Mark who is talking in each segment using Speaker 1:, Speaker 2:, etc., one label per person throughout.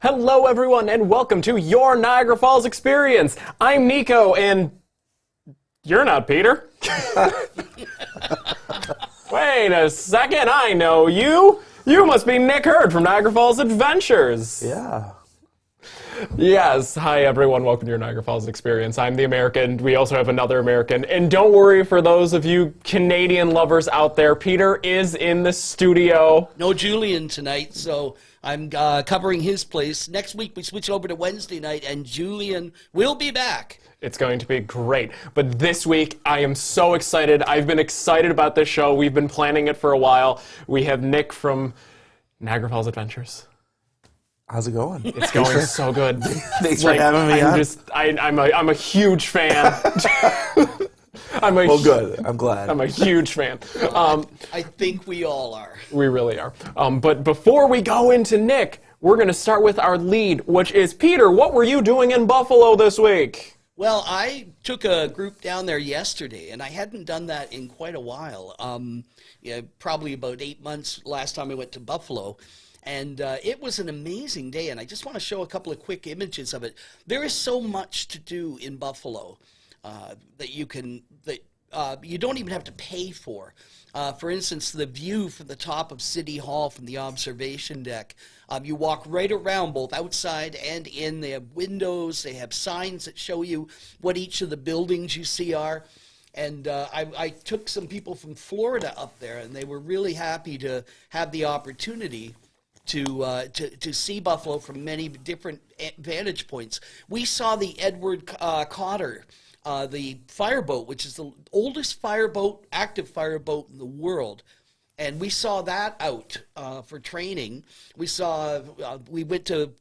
Speaker 1: Hello, everyone, and welcome to your Niagara Falls experience. I'm Nico, and you're not Peter. Wait a second, I know you. You must be Nick Hurd from Niagara Falls Adventures.
Speaker 2: Yeah.
Speaker 1: Yes, hi everyone, welcome to your Niagara Falls experience. I'm the American, we also have another American, and don't worry for those of you Canadian lovers out there, Peter is in the studio.
Speaker 3: No Julian tonight, so I'm covering his place. Next week we switch over to Wednesday night, and Julian will be back.
Speaker 1: It's going to be great. But this week, I am so excited. I've been excited about this show. We've been planning it for a while. We have Nick from Niagara Falls Adventures.
Speaker 2: How's it going?
Speaker 1: It's going so good.
Speaker 2: Thanks for having me on.
Speaker 1: I'm a huge fan.
Speaker 2: Well, good. I'm glad.
Speaker 1: I'm a huge fan.
Speaker 3: I think we all are.
Speaker 1: We really are. But before we go into Nick, we're going to start with our lead, which is Peter. What were you doing in Buffalo this week?
Speaker 3: Well, I took a group down there yesterday, and I hadn't done that in quite a while. Probably about 8 months last time I went to Buffalo. And it was an amazing day, and I just want to show a couple of quick images of it. There is so much to do in Buffalo that you don't even have to pay for. For instance, the view from the top of City Hall from the observation deck. You walk right around, both outside and in. They have windows. They have signs that show you what each of the buildings you see are. And I took some people from Florida up there, and they were really happy to have the opportunity to see Buffalo from many different vantage points. We saw the Edward Cotter, the fireboat, which is the oldest active fireboat in the world. And we saw that out for training. We went to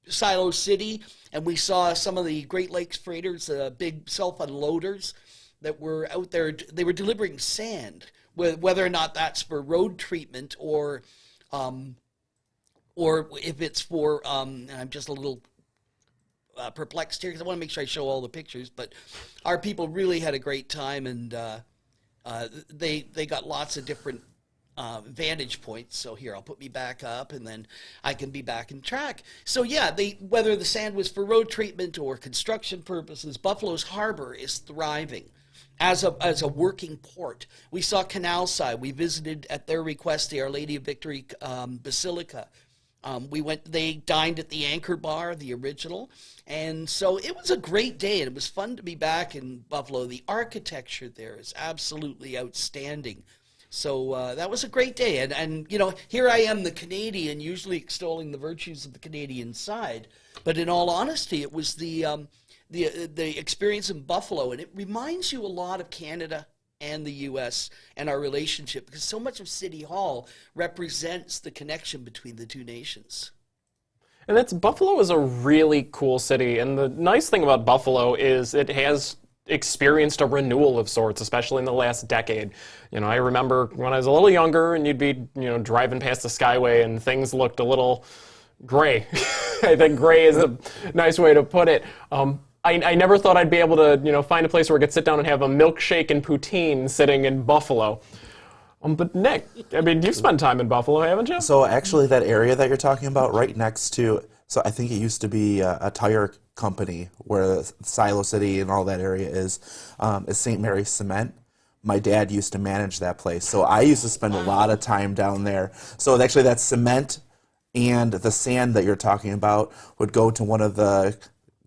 Speaker 3: Silo City, and we saw some of the Great Lakes freighters, big self-unloaders that were out there. They were delivering sand, whether or not that's for road treatment or if it's for, and I'm just a little perplexed here because I want to make sure I show all the pictures, but our people really had a great time, and they got lots of different vantage points. So here, I'll put me back up, and then I can be back in track. So yeah, whether the sand was for road treatment or construction purposes, Buffalo's harbor is thriving as a working port. We saw Canal Side. We visited, at their request, the Our Lady of Victory Basilica. They dined at the Anchor Bar, the original, and so it was a great day, and it was fun to be back in Buffalo. The architecture there is absolutely outstanding. So that was a great day, and here I am, the Canadian, usually extolling the virtues of the Canadian side, but in all honesty, it was the experience in Buffalo, and it reminds you a lot of Canada and the U.S. and our relationship, because so much of City Hall represents the connection between the two nations.
Speaker 1: And Buffalo is a really cool city, and the nice thing about Buffalo is it has experienced a renewal of sorts, especially in the last decade. I remember when I was a little younger, and you'd be, driving past the Skyway, and things looked a little gray. I think gray is a nice way to put it. I never thought I'd be able to, find a place where I could sit down and have a milkshake and poutine sitting in Buffalo. But Nick, you've spent time in Buffalo, haven't you?
Speaker 2: So actually that area that you're talking about right next to, so I think it used to be a tire company where Silo City and all that area is St. Mary's Cement. My dad used to manage that place. So I used to spend a lot of time down there. So actually that cement and the sand that you're talking about would go to one of the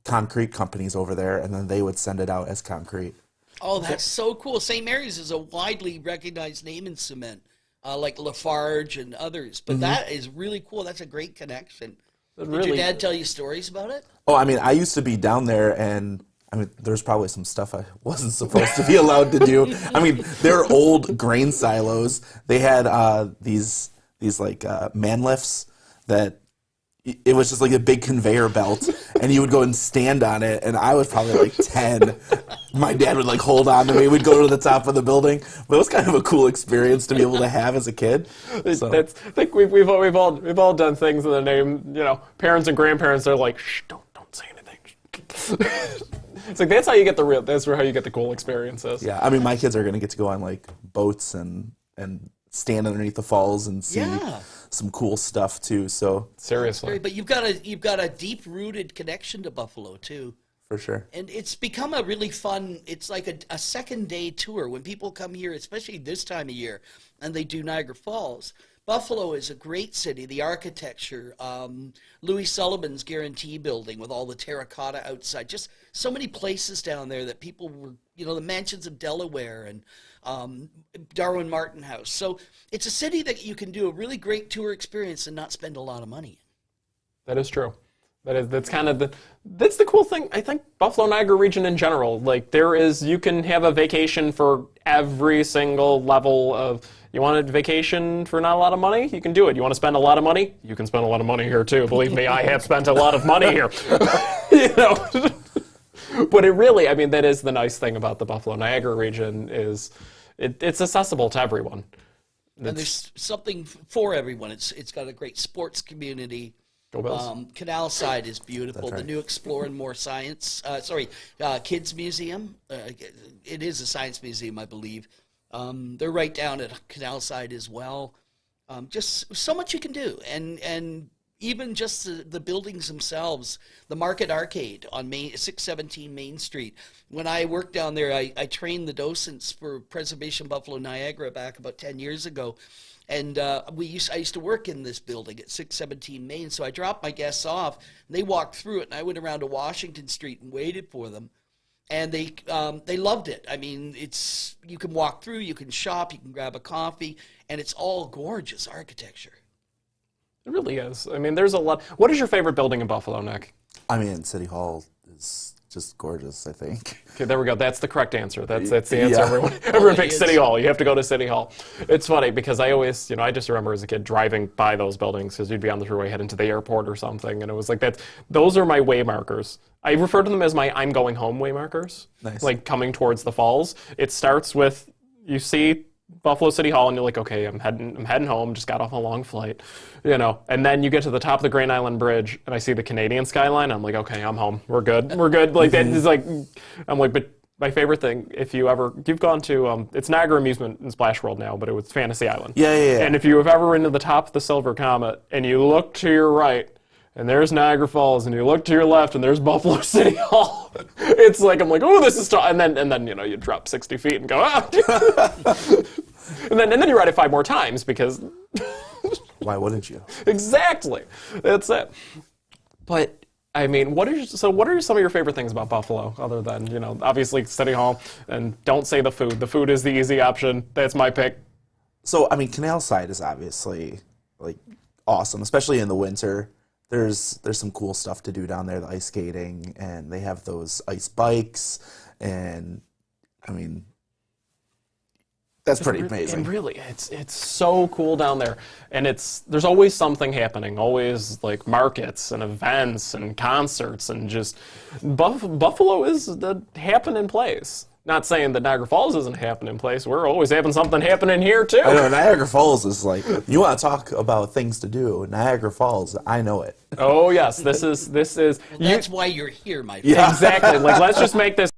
Speaker 2: concrete companies over there, and then they would send it out as concrete.
Speaker 3: Oh, that's so cool. St. Mary's is a widely recognized name in cement, like Lafarge and others, but that is really cool. That's a great connection. Did your dad tell you stories about it?
Speaker 2: Oh, I used to be down there, and there's probably some stuff I wasn't supposed to be allowed to do. They're old grain silos. They had these like man lifts that it was just like a big conveyor belt, and you would go and stand on it, and I was probably like 10. My dad would like hold on to me. We'd go to the top of the building. But it was kind of a cool experience to be able to have as a kid. So.
Speaker 1: I think we've all done things in the name, parents and grandparents are like, shh, don't say anything. It's like that's how you get the cool experiences.
Speaker 2: Yeah, my kids are gonna get to go on like boats and stand underneath the falls and see some cool stuff too. So
Speaker 1: Seriously.
Speaker 3: But you've got a deep rooted connection to Buffalo too.
Speaker 2: for sure.
Speaker 3: And it's become a really fun, it's like a second day tour. When people come here, especially this time of year, and they do Niagara Falls, Buffalo is a great city. The architecture, Louis Sullivan's Guarantee Building with all the terracotta outside, just so many places down there that people were, the mansions of Delaware and Darwin Martin House. So it's a city that you can do a really great tour experience and not spend a lot of money in.
Speaker 1: That is true. That's kind of that's the cool thing. I think Buffalo Niagara region in general, like you can have a vacation for every single level of. You want a vacation for not a lot of money? You can do it. You want to spend a lot of money? You can spend a lot of money here too. Believe me, I have spent a lot of money here. But it really, that is the nice thing about the Buffalo Niagara region is it's accessible to everyone.
Speaker 3: And there's something for everyone. It's got a great sports community.
Speaker 1: Go Bills.
Speaker 3: Canal Side is beautiful.
Speaker 2: That's right.
Speaker 3: The new Explore and More Science, Kids Museum. It is a science museum, I believe. They're right down at Canal Side as well. Just so much you can do. And even just the buildings themselves, the Market Arcade on 617 Main Street. When I worked down there, I trained the docents for Preservation Buffalo Niagara back about 10 years ago. And I used to work in this building at 617 Main, so I dropped my guests off, and they walked through it, and I went around to Washington Street and waited for them. And they loved it. You can walk through, you can shop, you can grab a coffee, and it's all gorgeous architecture.
Speaker 1: It really is. There's a lot. What is your favorite building in Buffalo, Nick?
Speaker 2: City Hall is just gorgeous, I think.
Speaker 1: Okay, there we go. That's the correct answer. That's the answer.
Speaker 2: Yeah.
Speaker 1: Everyone picks City Hall. You have to go to City Hall. It's funny because I always, I just remember as a kid driving by those buildings because you'd be on the freeway heading to the airport or something, and it was like that. Those are my way markers. I refer to them as my I'm going home way markers.
Speaker 2: Nice.
Speaker 1: Like coming towards the falls. It starts with you see Buffalo City Hall, and you're like, okay, I'm heading home. Just got off a long flight, And then you get to the top of the Grand Island Bridge, and I see the Canadian skyline. I'm like, okay, I'm home. We're good. Like that is like, I'm like, but my favorite thing, if you've gone to, it's Niagara Amusement and Splash World now, but it was Fantasy Island.
Speaker 2: Yeah.
Speaker 1: And if you have ever been to the top of the Silver Comet, and you look to your right, and there's Niagara Falls, and you look to your left, and there's Buffalo City Hall. It's like, I'm like, oh, this is tall. And then you drop 60 feet and go, and then you ride it 5 more times because...
Speaker 2: Why wouldn't you?
Speaker 1: Exactly. That's it. But, what are some of your favorite things about Buffalo, other than, obviously City Hall, and don't say the food. The food is the easy option. That's my pick.
Speaker 2: So, Canal Side is obviously, awesome, especially in the winter. There's some cool stuff to do down there, the ice skating, and they have those ice bikes, and, that's pretty amazing.
Speaker 1: And really, it's so cool down there, and there's always something happening, always like markets and events and concerts, and just Buffalo is the happening place. Not saying that Niagara Falls isn't a happening place. We're always having something happening here too.
Speaker 2: I know Niagara Falls is like, you want to talk about things to do. Niagara Falls, I know it.
Speaker 1: Oh yes, this is.
Speaker 3: Well, that's why you're here, my friend.
Speaker 2: Yeah.
Speaker 1: Exactly. Like let's just make this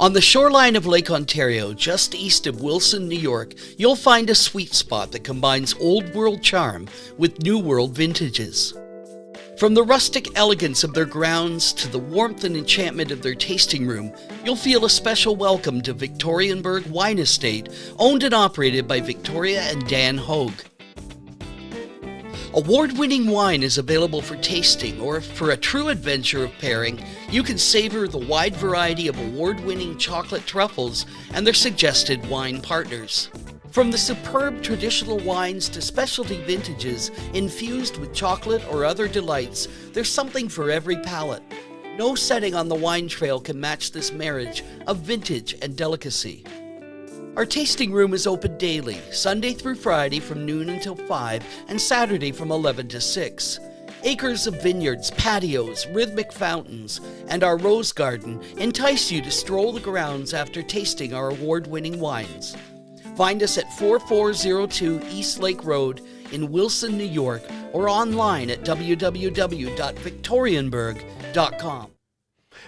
Speaker 3: On the shoreline of Lake Ontario, just east of Wilson, New York, you'll find a sweet spot that combines old world charm with new world vintages. From the rustic elegance of their grounds to the warmth and enchantment of their tasting room, you'll feel a special welcome to Victorianburg Wine Estate, owned and operated by Victoria and Dan Hogue. Award-winning wine is available for tasting, or for a true adventure of pairing, you can savor the wide variety of award-winning chocolate truffles and their suggested wine partners. From the superb traditional wines to specialty vintages infused with chocolate or other delights, there's something for every palate. No setting on the wine trail can match this marriage of vintage and delicacy. Our tasting room is open daily, Sunday through Friday from noon until 5, and Saturday from 11 to 6. Acres of vineyards, patios, rhythmic fountains, and our rose garden entice you to stroll the grounds after tasting our award-winning wines. Find us at 4402 East Lake Road in Wilson, New York, or online at www.victorianburg.com.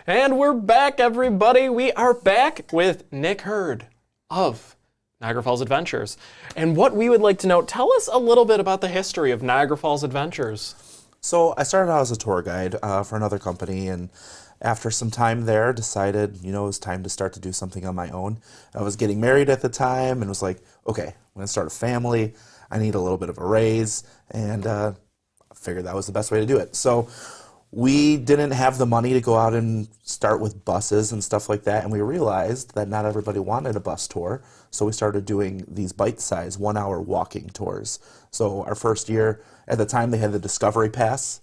Speaker 1: And we're back, everybody. We are back with Nick Hurd of Niagara Falls Adventures. And what we would like to know, tell us a little bit about the history of Niagara Falls Adventures.
Speaker 2: So I started out as a tour guide for another company, and after some time there, decided, it was time to start to do something on my own. I was getting married at the time and was like, okay, I'm going to start a family. I need a little bit of a raise, and I figured that was the best way to do it. So we didn't have the money to go out and start with buses and stuff like that, and we realized that not everybody wanted a bus tour, so we started doing these bite-sized 1-hour walking tours. So our first year, at the time, they had the Discovery Pass,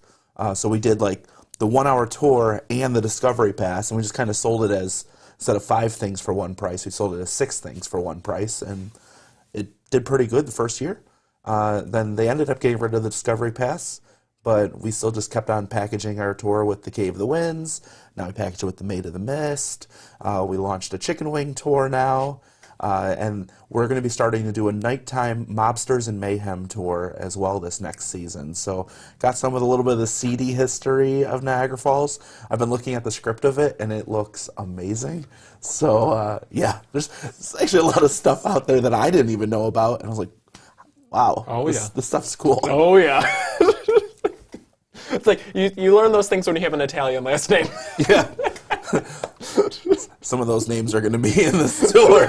Speaker 2: so we did like the 1-hour tour and the Discovery Pass, and we just kind of sold it as, instead of 5 things for one price, we sold it as 6 things for one price, and it did pretty good the first year. Then they ended up getting rid of the Discovery Pass, but we still just kept on packaging our tour with the Cave of the Winds. Now we package it with the Maid of the Mist. We launched a chicken wing tour now. And we're going to be starting to do a nighttime Mobsters and Mayhem tour as well this next season. So got some with a little bit of the seedy history of Niagara Falls. I've been looking at the script of it, and it looks amazing. So, there's actually a lot of stuff out there that I didn't even know about. And I was like, wow, this stuff's cool.
Speaker 1: Oh, yeah. It's like, you learn those things when you have an Italian last name.
Speaker 2: Yeah. Some of those names are going to be in this tour.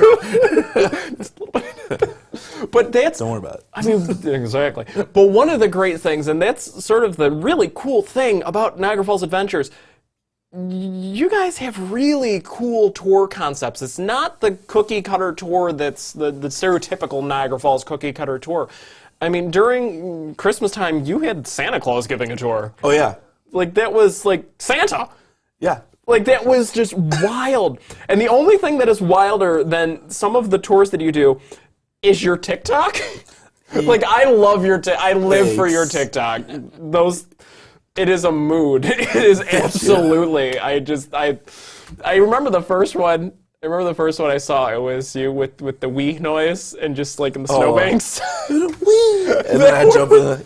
Speaker 1: But that's...
Speaker 2: Don't worry about it.
Speaker 1: I mean, exactly. But one of the great things, and that's sort of the really cool thing about Niagara Falls Adventures, you guys have really cool tour concepts. It's not the cookie-cutter tour that's the stereotypical Niagara Falls cookie-cutter tour. I mean, during Christmas time, you had Santa Claus giving a tour.
Speaker 2: Oh, yeah.
Speaker 1: Like, that was, like, Santa.
Speaker 2: Yeah.
Speaker 1: Like, that was just wild. And the only thing that is wilder than some of the tours that you do is your TikTok. Like, I love your I live for your TikTok. It is a mood. It is absolutely. I remember the first one. I remember the first one I saw. It was you with the wee noise and just like in the snowbanks.
Speaker 2: And then I jump in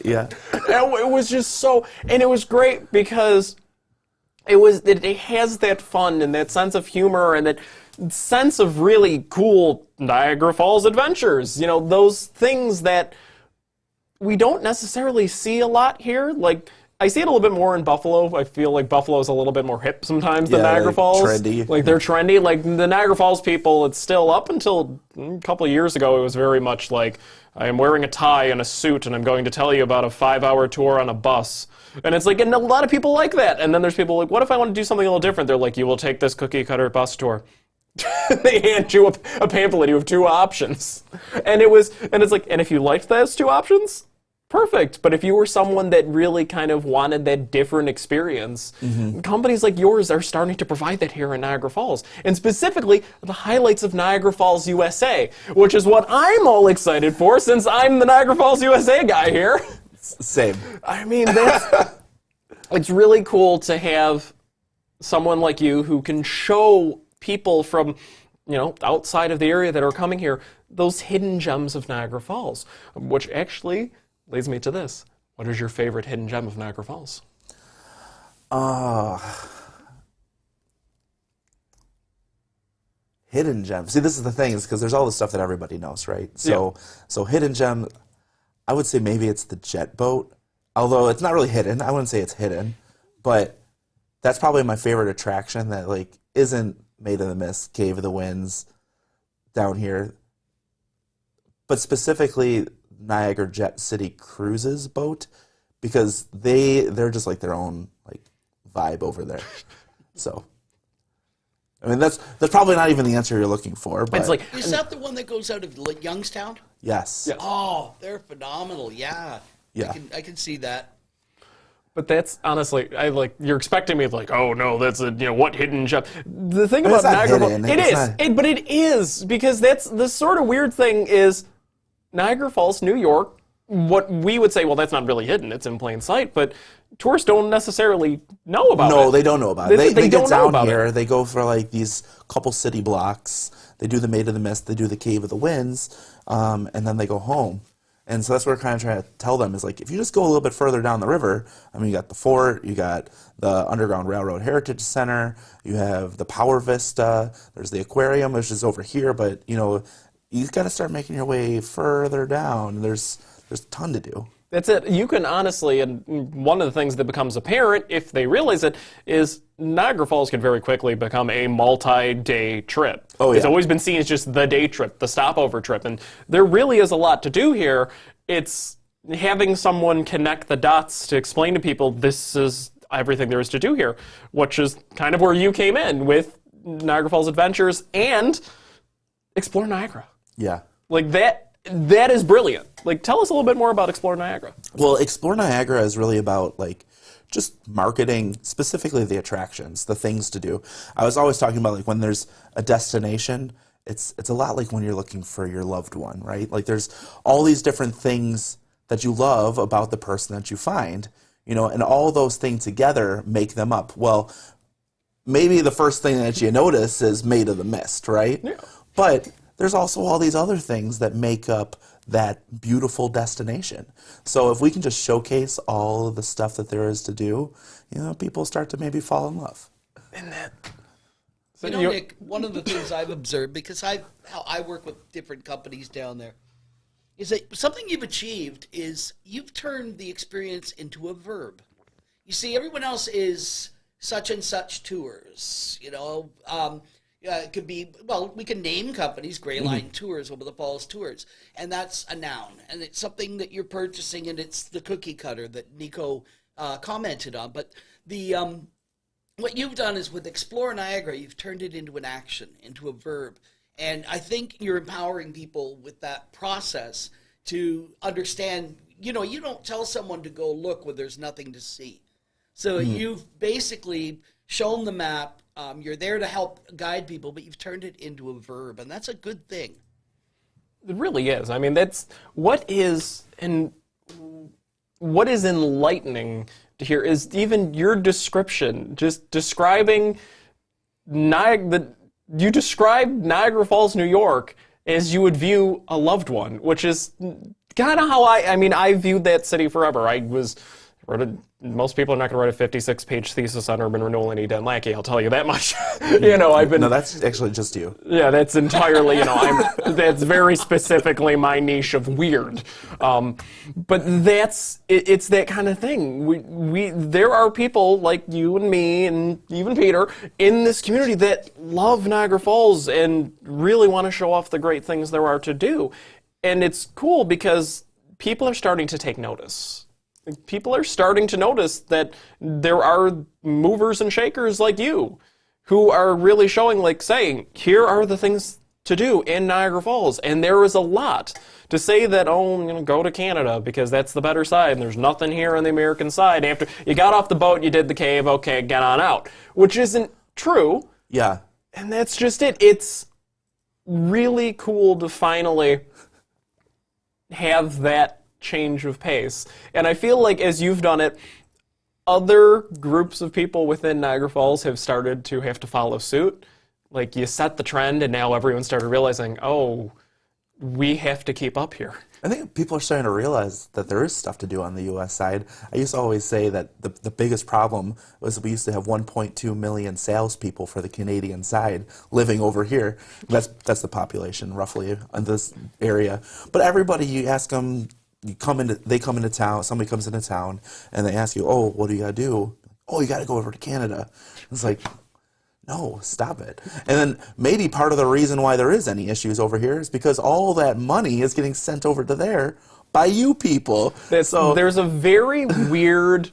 Speaker 1: It was just so, and it was great because it has that fun and that sense of humor and that sense of really cool Niagara Falls adventures. Those things that we don't necessarily see a lot here. Like, I see it a little bit more in Buffalo. I feel like Buffalo's a little bit more hip sometimes than Niagara Falls.
Speaker 2: Trendy.
Speaker 1: Like, they're trendy. Like, the Niagara Falls people, it's still up until a couple of years ago, it was very much like, I am wearing a tie and a suit, and I'm going to tell you about a 5-hour tour on a bus. And it's like, and a lot of people like that. And then there's people like, what if I want to do something a little different? They're like, you will take this cookie-cutter bus tour. They hand you a pamphlet. You have 2 options. And it's like, and if you liked those 2 options, perfect. But if you were someone that really kind of wanted that different experience, companies like yours are starting to provide that here in Niagara Falls. And specifically, the highlights of Niagara Falls, USA, which is what I'm all excited for since I'm the Niagara Falls, USA guy here.
Speaker 2: Same.
Speaker 1: I mean, it's really cool to have someone like you who can show people from, outside of the area that are coming here, those hidden gems of Niagara Falls, which actually leads me to this. What is your favorite hidden gem of Niagara Falls?
Speaker 2: hidden gem. See, this is the thing, is because there's all the stuff that everybody knows, right? So, so hidden gem, I would say maybe it's the jet boat. Although it's not really hidden. I wouldn't say it's hidden, but that's probably my favorite attraction that like isn't Made of the Mist, Cave of the Winds down here, but specifically Niagara Jet City Cruises boat, because they're just like their own like vibe over there. So, I mean, that's probably not even the answer you're looking for. But
Speaker 1: It's like,
Speaker 3: Is that the one that goes out of Youngstown?
Speaker 2: yes,
Speaker 3: Oh, they're phenomenal. Yeah.
Speaker 2: Yeah.
Speaker 3: I can see that.
Speaker 1: but that's honestly, you're expecting me to like, oh no, that's what hidden gem. The thing about
Speaker 2: it's not
Speaker 1: Niagara Falls,
Speaker 2: hidden.
Speaker 1: it
Speaker 2: It's
Speaker 1: is,
Speaker 2: not-
Speaker 1: but it is, because that's the sort of weird thing is Niagara Falls, New York, what we would say, well, that's not really hidden, it's in plain sight, but tourists don't necessarily know about it.
Speaker 2: no, they don't know about it. They
Speaker 1: don't
Speaker 2: get
Speaker 1: know
Speaker 2: down
Speaker 1: about
Speaker 2: here.
Speaker 1: it.
Speaker 2: They go for like these couple city blocks. They do the Made of the Mist. They do the Cave of the Winds, and then they go home. And so that's what we're kind of trying to tell them is like, if you just go a little bit further down the river, I mean, you got the fort, you got the Underground Railroad Heritage Center, you have the Power Vista, there's the aquarium, which is over here, but you've got to start making your way further down. There's a ton to do.
Speaker 1: That's it. You can honestly, and one of the things that becomes apparent if they realize it is Niagara Falls can very quickly become a multi-day trip.
Speaker 2: Oh,
Speaker 1: It's
Speaker 2: yeah.
Speaker 1: always been seen as just the day trip, the stopover trip, and there really is a lot to do here. It's having someone connect the dots to explain to people this is everything there is to do here, which is kind of where you came in with Niagara Falls Adventures and Explore Niagara.
Speaker 2: Yeah.
Speaker 1: Like that is brilliant. Like, tell us a little bit more about Explore Niagara.
Speaker 2: Well, Explore Niagara is really about like just marketing specifically the attractions, the things to do. I was always talking about like when there's a destination, it's a lot like when you're looking for your loved one, right? Like there's all these different things that you love about the person that you find, and all those things together make them up. Well, maybe the first thing that you notice is Made of the Mist, right? Yeah. But there's also all these other things that make up that beautiful destination. So if we can just showcase all of the stuff that there is to do, people start to maybe fall in love.
Speaker 1: And that.
Speaker 3: Nick, one of the things I've observed, because how I work with different companies down there, is that something you've achieved is you've turned the experience into a verb. You see, everyone else is such and such tours, it could be, well, we can name companies, Gray Line Tours, Over the Falls Tours, and that's a noun. And it's something that you're purchasing, and it's the cookie cutter that Nico commented on. But what you've done is with Explore Niagara, you've turned it into an action, into a verb. And I think you're empowering people with that process to understand, you don't tell someone to go look when there's nothing to see. So you've basically shown the map. You're there to help guide people, but you've turned it into a verb, and that's a good thing.
Speaker 1: It really is. I mean, that's what is enlightening to hear is even your description, just describing you describe Niagara Falls, New York, as you would view a loved one, which is kind of how I viewed that city forever. Most people are not going to write a 56-page thesis on urban renewal in Eden Lackey, I'll tell you that much. I've been...
Speaker 2: No, that's actually just you.
Speaker 1: Yeah, that's entirely, that's very specifically my niche of weird. But it's that kind of thing. There are people like you and me and even Peter in this community that love Niagara Falls and really want to show off the great things there are to do. And it's cool because people are starting to take notice. People are starting to notice that there are movers and shakers like you who are really saying, here are the things to do in Niagara Falls. And there is a lot. To say that, go to Canada because that's the better side and there's nothing here on the American side. After you got off the boat, you did the cave, okay, get on out. Which isn't true.
Speaker 2: Yeah.
Speaker 1: And that's just it. It's really cool to finally have that change of pace. And I feel like as you've done it, other groups of people within Niagara Falls have started to have to follow suit. Like you set the trend and now everyone started realizing, we have to keep up here.
Speaker 2: I think people are starting to realize that there is stuff to do on the U.S. side. I used to always say that the biggest problem was we used to have 1.2 million salespeople for the Canadian side living over here. That's the population roughly in this area. But everybody, you ask them, they come into town. Somebody comes into town and they ask you, "Oh, what do you got to do?" "Oh, you got to go over to Canada." It's like, no, stop it. And then maybe part of the reason why there is any issues over here is because all that money is getting sent over to there by you people. So
Speaker 1: there's a very weird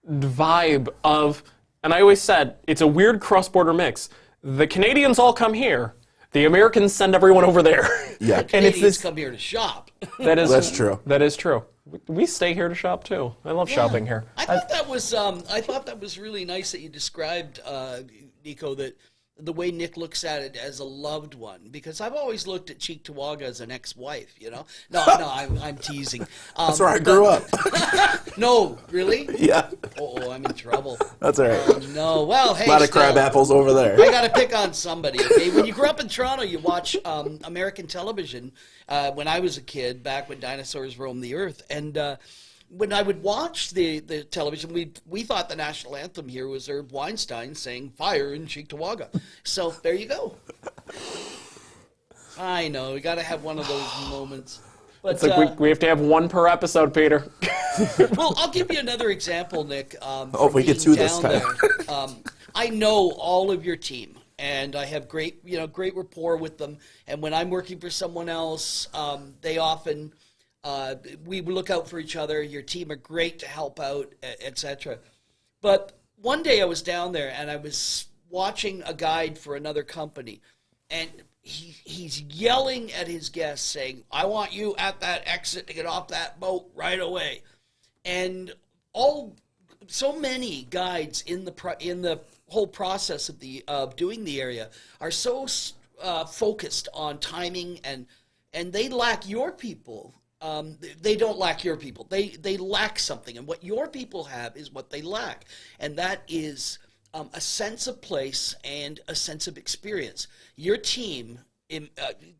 Speaker 1: vibe of, and I always said, it's a weird cross-border mix. The Canadians all come here. The Americans send everyone over there.
Speaker 2: Yeah.
Speaker 3: The Canadians come here to shop.
Speaker 1: That's
Speaker 2: true.
Speaker 1: That is true. We stay here to shop too. I love shopping here.
Speaker 3: I thought that was really nice that you described, Nico, that the way Nick looks at it as a loved one, because I've always looked at Cheektowaga as an ex-wife, you know. No, I'm teasing.
Speaker 2: That's where I grew up.
Speaker 3: No, really?
Speaker 2: Yeah.
Speaker 3: Oh, I'm in trouble.
Speaker 2: That's all right.
Speaker 3: Oh, no. Well, hey,
Speaker 2: A lot of crab apples over there.
Speaker 3: I got to pick on somebody, okay? When you grew up in Toronto, you watch American television. When I was a kid, back when dinosaurs roamed the earth, and when I would watch the television, we thought the national anthem here was Herb Weinstein saying "Fire in Cheektowaga." So there you go. I know we got to have one of those moments. But
Speaker 1: It's like we have to have one per episode, Peter.
Speaker 3: well, I'll give you another example, Nick.
Speaker 2: We get two this time.
Speaker 3: I know all of your team, and I have great rapport with them. And when I'm working for someone else, they often we look out for each other. Your team are great to help out, etc. But one day I was down there and I was watching a guide for another company, and he's yelling at his guests saying, "I want you at that exit to get off that boat right away." And so many guides in the whole process of doing the area are so focused on timing, and they lack your people. They don't lack your people. They lack something, and what your people have is what they lack, and that is a sense of place and a sense of experience. Your team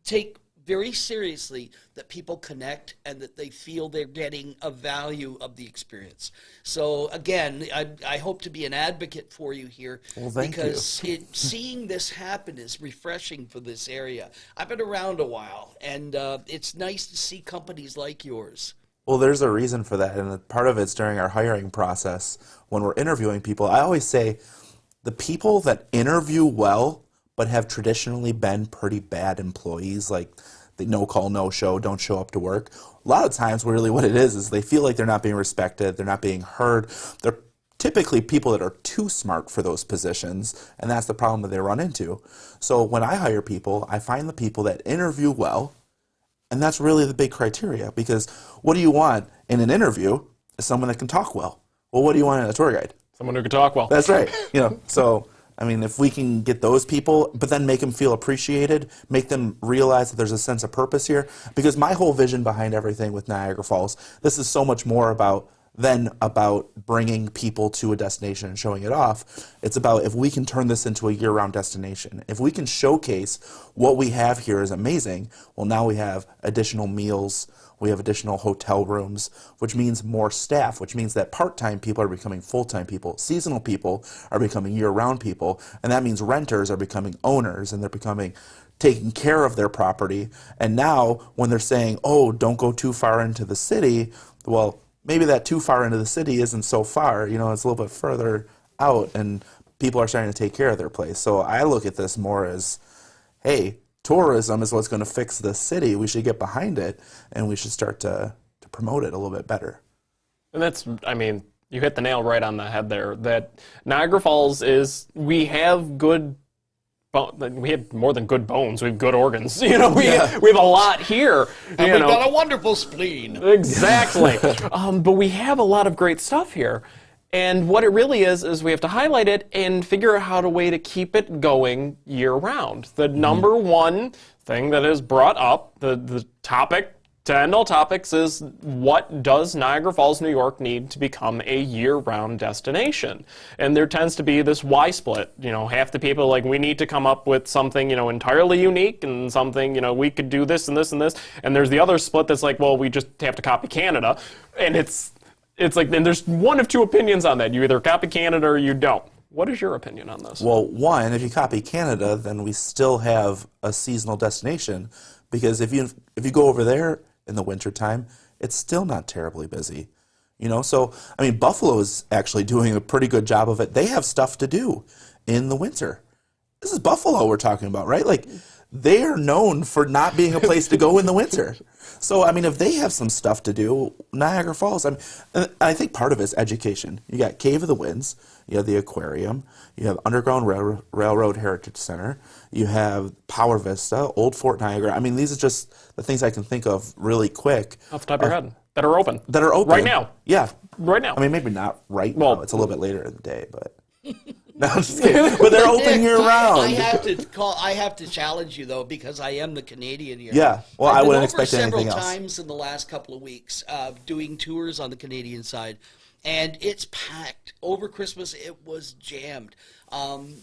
Speaker 3: take very seriously that people connect and that they feel they're getting a value of the experience. So again, I hope to be an advocate for you here, because seeing this happen is refreshing for this area. I've been around a while, and it's nice to see companies like yours.
Speaker 2: Well, there's a reason for that, and part of it's during our hiring process when we're interviewing people. I always say the people that interview well but have traditionally been pretty bad employees, like the no call, no show, don't show up to work. A lot of times really what it is they feel like they're not being respected, they're not being heard. They're typically people that are too smart for those positions, and that's the problem that they run into. So when I hire people, I find the people that interview well, and that's really the big criteria, because what do you want in an interview is someone that can talk well. Well, what do you want in a tour guide?
Speaker 1: Someone who can talk well.
Speaker 2: That's right. So I mean, if we can get those people, but then make them feel appreciated, make them realize that there's a sense of purpose here. Because my whole vision behind everything with Niagara Falls, this is so much more about bringing people to a destination and showing it off. It's about if we can turn this into a year-round destination. If we can showcase what we have here is amazing, well, now we have additional meals, we have additional hotel rooms, which means more staff, which means that part-time people are becoming full-time people, seasonal people are becoming year-round people, and that means renters are becoming owners, and they're becoming taking care of their property. And now when they're saying, oh, don't go too far into the city, well, maybe that too far into the city isn't so far, it's a little bit further out, and people are starting to take care of their place. So I look at this more as, hey, tourism is what's going to fix the city. We should get behind it, and we should start to promote it a little bit better.
Speaker 1: And you hit the nail right on the head there, that Niagara Falls we have more than good bones. We have good organs. We have a lot here.
Speaker 3: And we've got a wonderful spleen.
Speaker 1: Exactly. But we have a lot of great stuff here. And what it really is we have to highlight it and figure out a way to keep it going year round. The number one thing that is brought up, the topic to end all topics is, what does Niagara Falls, New York need to become a year-round destination? And there tends to be this Y split. Half the people are like, we need to come up with something, entirely unique, and something, we could do this and this and this. And there's the other split that's like, well, we just have to copy Canada. And it's like, and there's one of two opinions on that. You either copy Canada or you don't. What is your opinion on this?
Speaker 2: Well, one, if you copy Canada, then we still have a seasonal destination, because if you go over there in the wintertime, it's still not terribly busy. So, Buffalo is actually doing a pretty good job of it. They have stuff to do in the winter. This is Buffalo we're talking about, right? Like, they are known for not being a place to go in the winter. So, if they have some stuff to do, Niagara Falls, I think part of it is education. You got Cave of the Winds, you have the aquarium, you have Underground Railroad Heritage Center, you have Power Vista, Old Fort Niagara. These are just the things I can think of really quick.
Speaker 1: Off the top of your head. That are open.
Speaker 2: Right
Speaker 1: now.
Speaker 2: Yeah.
Speaker 1: Right now.
Speaker 2: Maybe not right now. It's a little bit later in the day, but... No, I'm just kidding. But they're open year round.
Speaker 3: I have to challenge you though, because I am the Canadian here.
Speaker 2: Yeah. Well, I wouldn't expect anything else.
Speaker 3: I've been over several times in the last couple of weeks doing tours on the Canadian side, and it's packed. Over Christmas, it was jammed.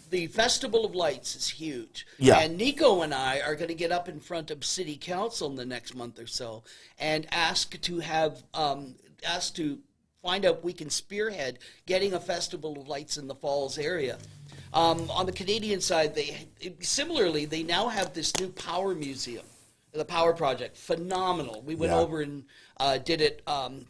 Speaker 3: The Festival of Lights is huge.
Speaker 2: Yeah.
Speaker 3: And Nico and I are going to get up in front of City Council in the next month or so and ask to find out if we can spearhead getting a Festival of Lights in the Falls area. On the Canadian side, they now have this new Power Museum, the Power Project. Phenomenal. We went over and did it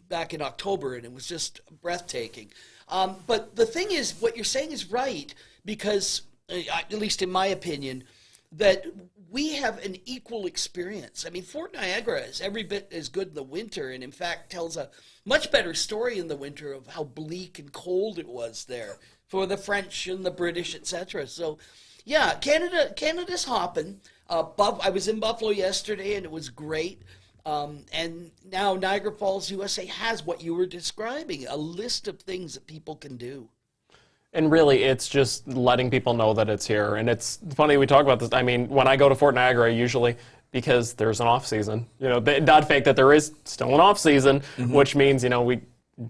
Speaker 3: back in October, and it was just breathtaking. But the thing is, what you're saying is right, because, at least in my opinion, that we have an equal experience. Fort Niagara is every bit as good in the winter, and in fact tells a much better story in the winter of how bleak and cold it was there for the French and the British, etc. So, yeah, Canada's hopping. I was in Buffalo yesterday, and it was great. And now Niagara Falls, USA has what you were describing, a list of things that people can do.
Speaker 1: And really, it's just letting people know that it's here. And it's funny we talk about this. When I go to Fort Niagara, usually, because there's an off season, not fake that there is still an off season, which means, we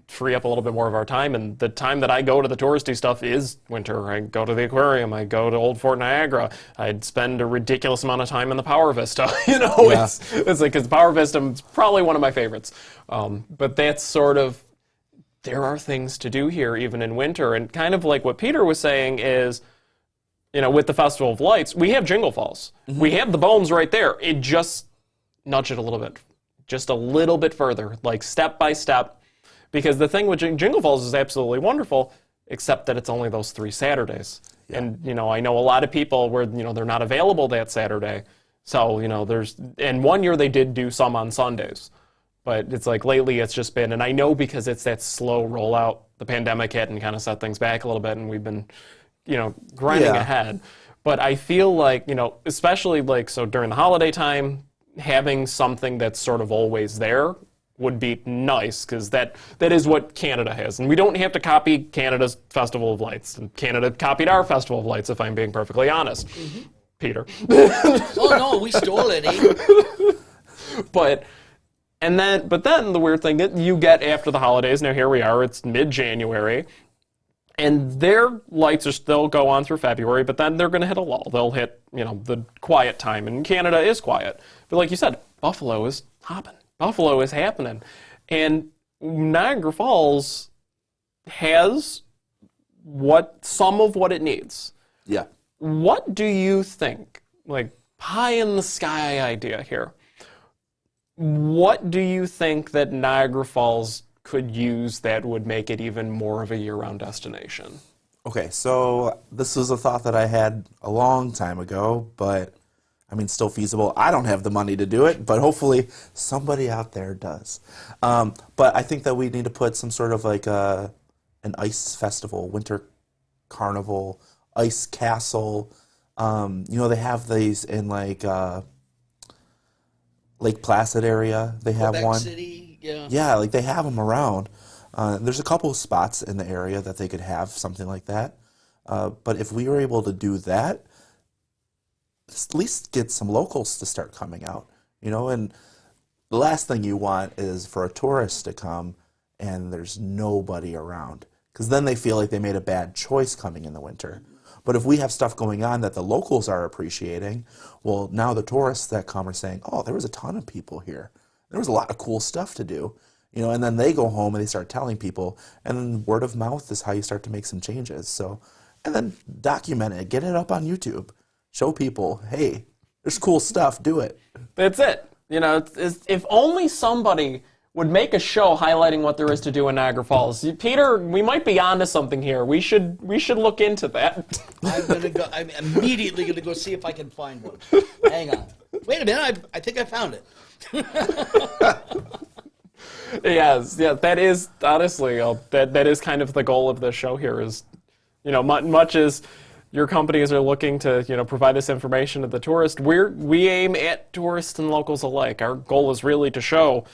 Speaker 1: free up a little bit more of our time. And the time that I go to the touristy stuff is winter. I go to the aquarium. I go to Old Fort Niagara. I'd spend a ridiculous amount of time in the Power Vista. It's like, because Power Vista is probably one of my favorites. But that's sort of, there are things to do here even in winter. And kind of like what Peter was saying is, with the Festival of Lights, we have Jingle Falls. We have the bones right there. It just nudge it a little bit, just a little bit further, like step by step. Because the thing with Jingle Falls is absolutely wonderful, except that it's only those 3 Saturdays. Yeah. And, I know a lot of people where, they're not available that Saturday. So, and one year they did do some on Sundays. But it's like lately it's just been, and I know because it's that slow rollout, the pandemic hit and kind of set things back a little bit, and we've been, grinding ahead. But I feel like, especially so during the holiday time, having something that's sort of always there would be nice, because that is what Canada has. And we don't have to copy Canada's Festival of Lights. And Canada copied our Festival of Lights, if I'm being perfectly honest. Peter.
Speaker 3: Oh, no, we stole it, eh?
Speaker 1: But then the weird thing that you get after the holidays, now here we are, it's mid-January, and their lights they'll go on through February, but then they're going to hit a lull. They'll hit, the quiet time, and Canada is quiet. But like you said, Buffalo is hopping. Buffalo is happening. And Niagara Falls has some of what it needs.
Speaker 2: Yeah.
Speaker 1: What do you think, like pie in the sky idea here, what do you think that Niagara Falls could use that would make it even more of a year-round destination?
Speaker 2: Okay, so this was a thought that I had a long time ago, but still feasible. I don't have the money to do it, but hopefully somebody out there does. But I think that we need to put some sort of like an ice festival, winter carnival, ice castle. They have these in like Lake Placid area. They have
Speaker 3: Quebec
Speaker 2: one.
Speaker 3: City, yeah.
Speaker 2: Yeah, like they have them around. There's a couple of spots in the area that they could have something like that. But if we were able to do that, at least get some locals to start coming out, and the last thing you want is for a tourist to come and there's nobody around, because then they feel like they made a bad choice coming in the winter. But if we have stuff going on that the locals are appreciating, well, now the tourists that come are saying, oh, there was a ton of people here. There was a lot of cool stuff to do. And then they go home and they start telling people, and then word of mouth is how you start to make some changes. So, and then document it, get it up on YouTube, show people, hey, there's cool stuff, do it.
Speaker 1: That's it. If only somebody would make a show highlighting what there is to do in Niagara Falls. Peter, we might be onto something here. We should look into that.
Speaker 3: I'm immediately gonna go see if I can find one. Hang on. Wait a minute. I think I found it.
Speaker 1: Yes, yeah. That is honestly that is kind of the goal of the show here. Is much as your companies are looking to provide this information to the tourist, we aim at tourists and locals alike. Our goal is really to show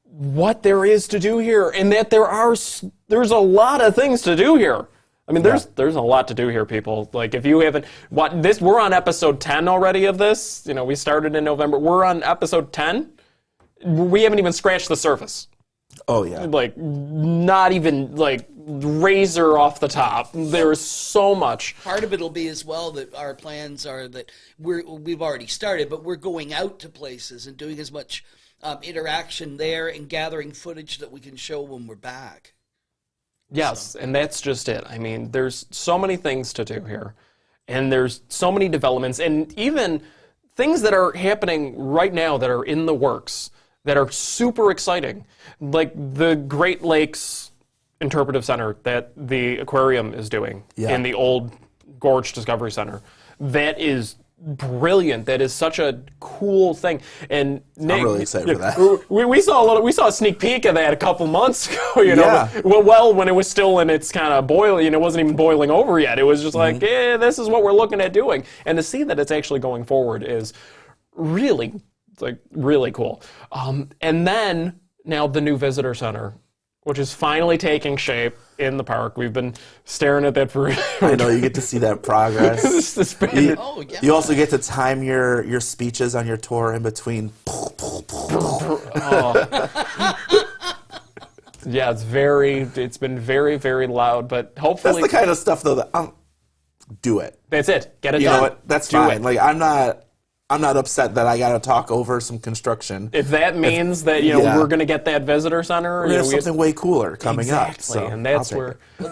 Speaker 1: what there is to do here, and that there's a lot of things to do here. I mean, there's a lot to do here, people. Like, if you haven't we're on episode 10 already of this. We started in November. We're on episode 10. We haven't even scratched the surface.
Speaker 2: Oh yeah.
Speaker 1: Like, not even like razor off the top. There's so much.
Speaker 3: Part of it'll be as well that our plans are that we've already started, but we're going out to places and doing as much interaction there and gathering footage that we can show when we're back.
Speaker 1: Yes, and that's just it. I mean, there's so many things to do here, and there's so many developments, and even things that are happening right now that are in the works that are super exciting, like the Great Lakes Interpretive Center that the aquarium is doing in the old Gorge Discovery Center. That is brilliant. That is such a cool thing. And Nick,
Speaker 2: I'm really excited for that.
Speaker 1: We saw a sneak peek of that a couple months ago. Well, when it was still in its kind of boiling, it wasn't even boiling over yet. It was just like, this is what we're looking at doing. And to see that it's actually going forward is really cool. And then now the new visitor center, which is finally taking shape in the park. We've been staring at that for.
Speaker 2: I know, you get to see that progress.
Speaker 3: Yeah.
Speaker 2: You also get to time your speeches on your tour in between.
Speaker 1: Yeah, it's been very, very loud, but hopefully
Speaker 2: that's the kind of stuff though that do it.
Speaker 1: That's it. Get it
Speaker 2: You
Speaker 1: done.
Speaker 2: know what? That's
Speaker 1: Do
Speaker 2: fine.
Speaker 1: it.
Speaker 2: Like, I'm not upset that I got to talk over some construction.
Speaker 1: If that means that we're going to get that visitor center,
Speaker 2: There's something way cooler coming up.
Speaker 1: Exactly,
Speaker 2: So
Speaker 1: and that's
Speaker 2: I'll take
Speaker 1: where.
Speaker 2: it.
Speaker 3: Well,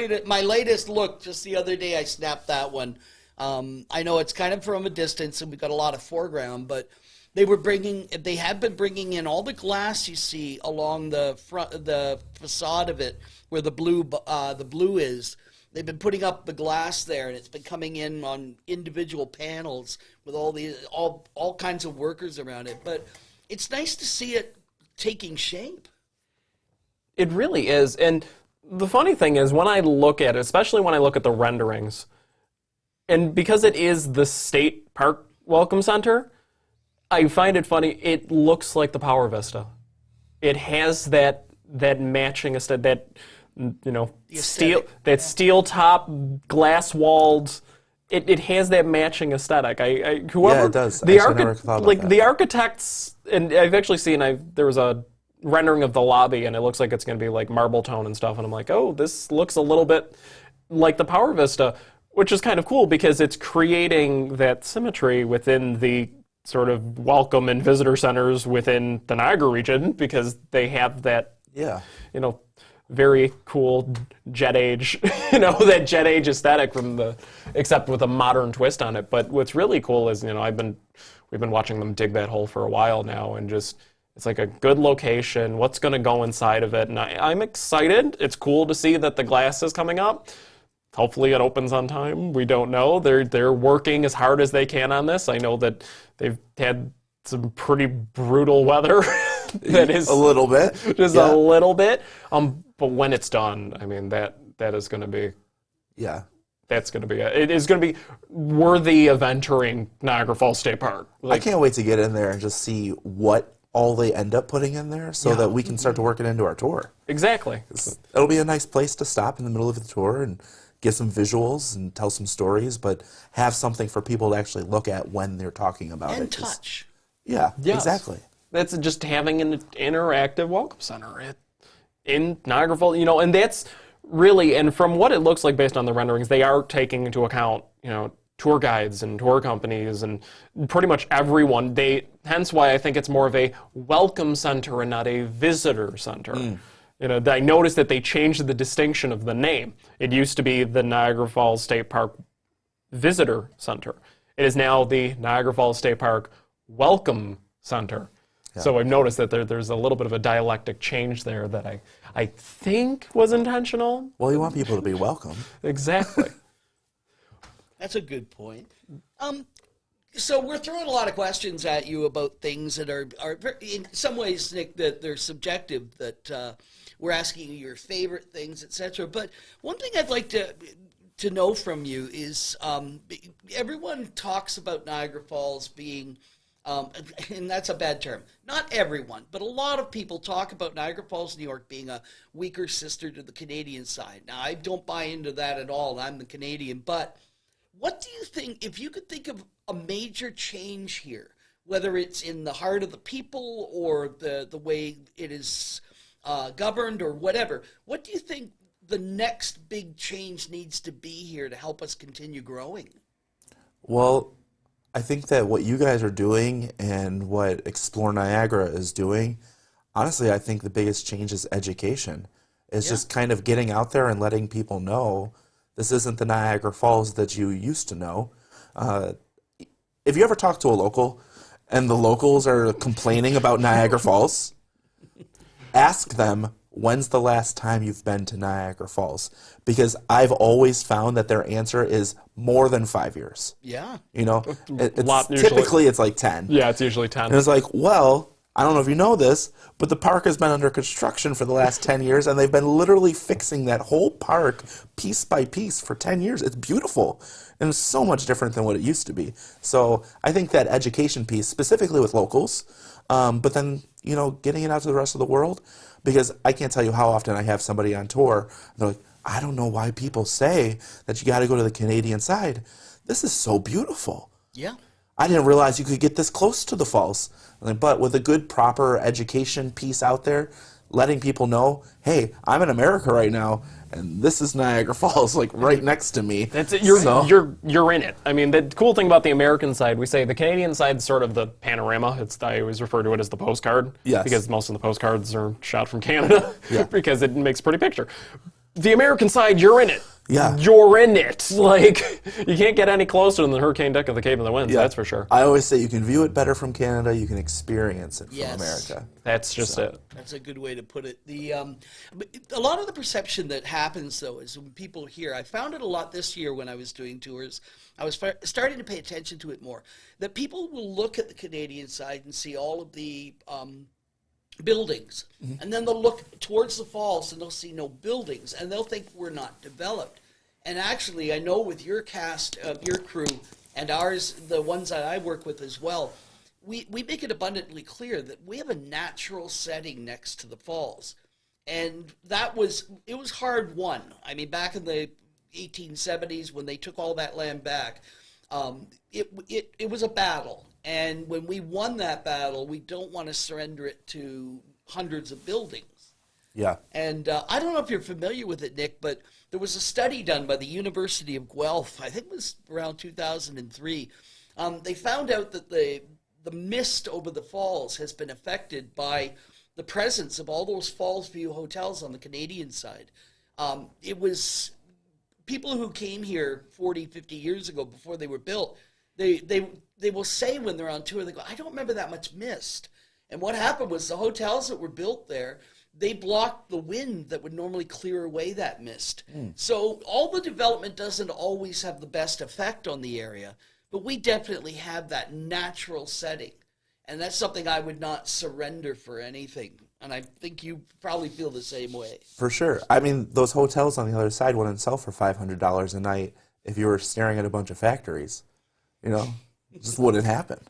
Speaker 3: there's my latest look. Just the other day, I snapped that one. I know it's kind of from a distance, and we've got a lot of foreground, but they have been bringing in all the glass you see along the front, the facade of it, where the blue is. They've been putting up the glass there, and it's been coming in on individual panels with all kinds of workers around it. But it's nice to see it taking shape.
Speaker 1: It really is. And the funny thing is, when I look at it, especially when I look at the renderings, and because it is the State Park Welcome Center, I find it funny. It looks like the Power Vista. It has that matching aesthetic, steel top, glass walled. It has that matching aesthetic. Whoever
Speaker 2: it does. I never thought about that.
Speaker 1: The architects, and I've actually seen. There was a rendering of the lobby, and it looks like it's going to be like marble tone and stuff. And I'm like, oh, this looks a little bit like the Power Vista, which is kind of cool because it's creating that symmetry within the sort of welcome and visitor centers within the Niagara region, because they have that, very cool jet age, that jet age aesthetic except with a modern twist on it. But what's really cool is, we've been watching them dig that hole for a while now, and just, it's like a good location, what's going to go inside of it. And I'm excited. It's cool to see that the glass is coming up. Hopefully it opens on time. We don't know. They're working as hard as they can on this. I know that they've had some pretty brutal weather. That is
Speaker 2: a little bit.
Speaker 1: Just a little bit. But when it's done, I mean, that is going to be.
Speaker 2: Yeah.
Speaker 1: That's going to be it is going to be worthy of entering Niagara Falls State Park.
Speaker 2: I can't wait to get in there and just see what all they end up putting in there, so that we can start to work it into our tour.
Speaker 1: Exactly.
Speaker 2: It'll be a nice place to stop in the middle of the tour and get some visuals and tell some stories, but have something for people to actually look at when they're talking about it.
Speaker 3: And touch.
Speaker 2: Yeah,
Speaker 1: Yes.
Speaker 2: exactly.
Speaker 1: That's just having an interactive welcome center in Niagara Falls, and that's really, and from what it looks like based on the renderings, they are taking into account, tour guides and tour companies and pretty much everyone. Hence why I think it's more of a welcome center and not a visitor center. I noticed that they changed the distinction of the name. It used to be the Niagara Falls State Park Visitor Center. It is now the Niagara Falls State Park Welcome Center. Yeah. So I've noticed that there's a little bit of a dialectic change there that I think was intentional.
Speaker 2: Well, you want people to be welcome.
Speaker 1: Exactly.
Speaker 3: That's a good point. So we're throwing a lot of questions at you about things that are in some ways, Nick, that they're subjective, that we're asking you your favorite things, etc. But one thing I'd like to know from you is everyone talks about Niagara Falls being, and that's a bad term, not everyone, but a lot of people talk about Niagara Falls, New York being a weaker sister to the Canadian side. Now, I don't buy into that at all. I'm the Canadian, but what do you think, if you could think of a major change here, whether it's in the heart of the people or the way it is governed or whatever, what do you think the next big change needs to be here to help us continue growing?
Speaker 2: Well, I think that what you guys are doing and what Explore Niagara is doing, honestly, I think the biggest change is education. It's just kind of getting out there and letting people know this isn't the Niagara Falls that you used to know. If you ever talk to a local and the locals are complaining about Niagara Falls, ask them, when's the last time you've been to Niagara Falls? Because I've always found that their answer is more than 5 years.
Speaker 3: Yeah.
Speaker 2: Typically it's like 10.
Speaker 1: Yeah, it's usually 10.
Speaker 2: And it's like, well, I don't know if you know this, but the park has been under construction for the last 10 years, and they've been literally fixing that whole park piece by piece for 10 years. It's beautiful, and it's so much different than what it used to be. So I think that education piece, specifically with locals, but then, getting it out to the rest of the world, because I can't tell you how often I have somebody on tour, and they're like, I don't know why people say that you got to go to the Canadian side. This is so beautiful.
Speaker 3: Yeah.
Speaker 2: I didn't realize you could get this close to the falls. But with a good, proper education piece out there, letting people know, hey, I'm in America right now, and this is Niagara Falls, like right next to me.
Speaker 1: That's it. You're in it. I mean, the cool thing about the American side, we say the Canadian side is sort of the panorama. I always refer to it as the postcard.
Speaker 2: Yes.
Speaker 1: Because most of the postcards are shot from Canada.
Speaker 2: Yeah.
Speaker 1: Because it makes a pretty picture. The American side, you're in it.
Speaker 2: Yeah.
Speaker 1: You're in it. Like, you can't get any closer than the hurricane deck of the Cape of the Winds, that's for sure.
Speaker 2: I always say you can view it better from Canada, you can experience it from America.
Speaker 1: That's just it.
Speaker 3: That's a good way to put it. A lot of the perception that happens, though, is when people hear, I found it a lot this year when I was doing tours, I was starting to pay attention to it more, that people will look at the Canadian side and see all of the buildings, and then they'll look towards the falls and they'll see no buildings, and they'll think we're not developed. And actually, I know with your cast, your crew, and ours, the ones that I work with as well, we make it abundantly clear that we have a natural setting next to the falls. And it was hard won. I mean, back in the 1870s when they took all that land back, it was a battle. And when we won that battle, we don't want to surrender it to hundreds of buildings.
Speaker 2: Yeah.
Speaker 3: And I don't know if you're familiar with it, Nick, but there was a study done by the University of Guelph, I think it was around 2003. They found out that the mist over the falls has been affected by the presence of all those Falls View hotels on the Canadian side. It was people who came here 40, 50 years ago before they were built. They will say when they're on tour, they go, I don't remember that much mist. And what happened was the hotels that were built there, they blocked the wind that would normally clear away that mist. So all the development doesn't always have the best effect on the area, but we definitely have that natural setting. And that's something I would not surrender for anything. And I think you probably feel the same way.
Speaker 2: For sure. I mean, those hotels on the other side wouldn't sell for $500 a night if you were staring at a bunch of factories. It just wouldn't happen.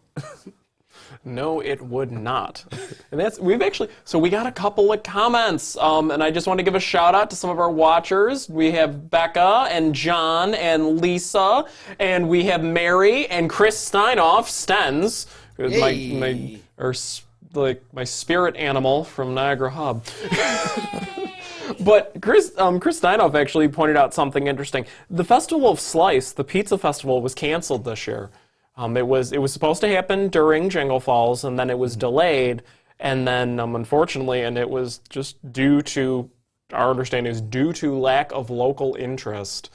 Speaker 1: No, it would not. And we got a couple of comments, and I just want to give a shout out to some of our watchers. We have Becca and John and Lisa, and we have Mary and Chris Steinoff, Stens, who's like my spirit animal from Niagara Hub. But Chris Steinoff actually pointed out something interesting. The Festival of Slice, the pizza festival, was canceled this year. It was supposed to happen during Jingle Falls, and then it was delayed, and then unfortunately, and it was just due to, our understanding is due to lack of local interest.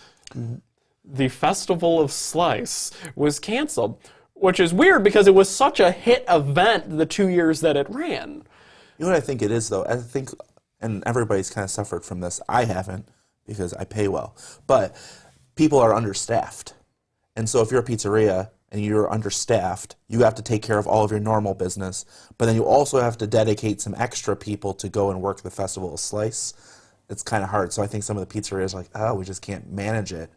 Speaker 1: The Festival of Slice was canceled, which is weird because it was such a hit event the 2 years that it ran.
Speaker 2: You know what I think it is, though? I think, and everybody's kind of suffered from this. I haven't, because I pay well. But people are understaffed. And so if you're a pizzeria and you're understaffed, you have to take care of all of your normal business. But then you also have to dedicate some extra people to go and work the Festival of Slice. It's kind of hard. So I think some of the pizzerias are like, oh, we just can't manage it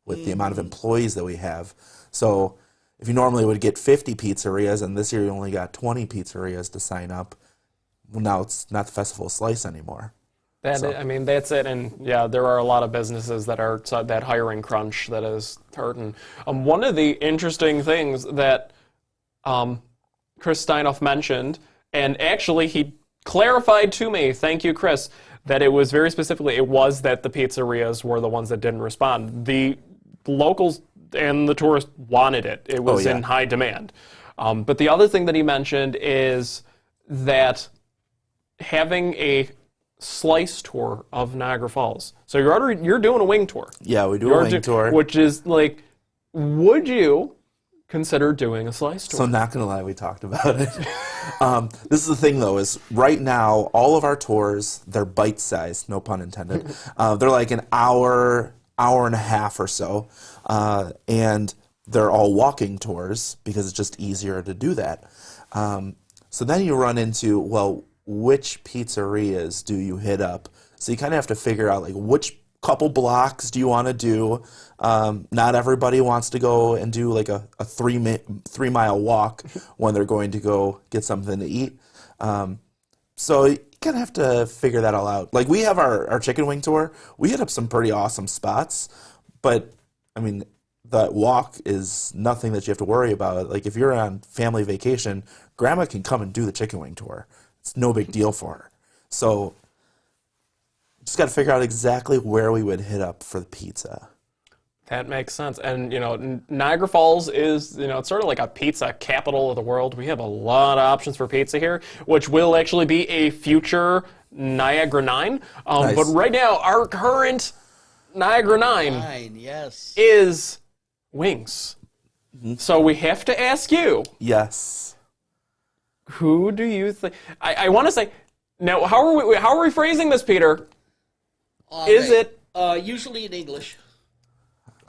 Speaker 2: with the amount of employees that we have. So if you normally would get 50 pizzerias, and this year you only got 20 pizzerias to sign up, well, now it's not the Festival of Slice anymore.
Speaker 1: I mean, that's it. And yeah, there are a lot of businesses that are that hiring crunch that is hurting. One of the interesting things that Chris Steinoff mentioned, and actually he clarified to me, thank you, Chris, that it was very specifically, it was that the pizzerias were the ones that didn't respond. The locals and the tourists wanted it. It was in high demand. But the other thing that he mentioned is that having a slice tour of Niagara Falls. So you're doing a wing tour.
Speaker 2: Yeah, we do a wing tour.
Speaker 1: Which is like, would you consider doing a slice tour?
Speaker 2: So not going to lie, we talked about it. This is the thing, though, is right now, all of our tours, they're bite-sized, no pun intended. They're like an hour and a half or so. And they're all walking tours because it's just easier to do that. So then you run into, well, which pizzerias do you hit up? So you kind of have to figure out, like, which couple blocks do you want to do? Not everybody wants to go and do like a 3-mile walk when they're going to go get something to eat. So you kind of have to figure that all out. Like, we have our chicken wing tour. We hit up some pretty awesome spots, but I mean, that walk is nothing that you have to worry about. Like, if you're on family vacation, grandma can come and do the chicken wing tour. It's no big deal for her. So just got to figure out exactly where we would hit up for the pizza.
Speaker 1: That makes sense. And, Niagara Falls is, it's sort of like a pizza capital of the world. We have a lot of options for pizza here, which will actually be a future Niagara 9.
Speaker 2: Nice.
Speaker 1: But right now, our current Niagara 9
Speaker 3: yes.
Speaker 1: is wings. Mm-hmm. So we have to ask you.
Speaker 2: Yes.
Speaker 1: Who do you think? I want to say, now, how are we phrasing this, Peter? Is it
Speaker 3: usually in English?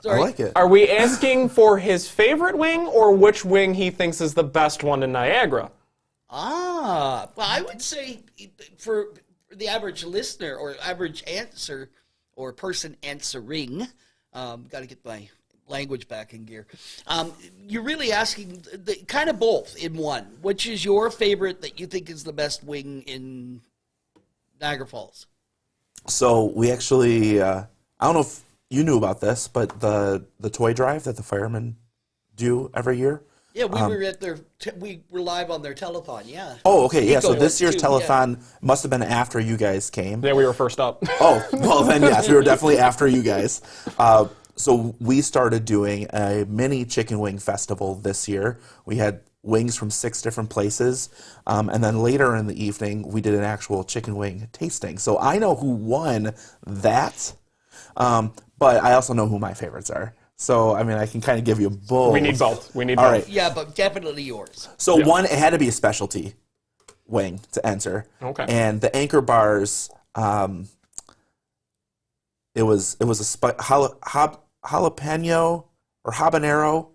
Speaker 2: Sorry. I like it.
Speaker 1: Are we asking for his favorite wing or which wing he thinks is the best one in Niagara?
Speaker 3: Well, I would say for the average listener or average answer or person answering, got to get my language back in gear. You're really asking kind of both in one. Which is your favorite that you think is the best wing in Niagara Falls? So we actually, I don't know if you knew about this, but the toy drive that the firemen do every year. Yeah, we were at their. We were live on their telethon. Yeah. Oh, okay. Yeah. So this year's telethon must have been after you guys came.
Speaker 1: Yeah, we were first up.
Speaker 2: Oh, well then, yes, we were definitely after you guys. So we started doing a mini chicken wing festival this year. We had wings from 6 different places, and then later in the evening we did an actual chicken wing tasting. So I know who won that, but I also know who my favorites are. So, I mean, I can kind of give you both.
Speaker 1: We need both.
Speaker 2: All right.
Speaker 3: Yeah, but definitely yours.
Speaker 2: So one, it had to be a specialty wing to enter.
Speaker 1: Okay.
Speaker 2: And the Anchor Bars, it was a jalapeno or habanero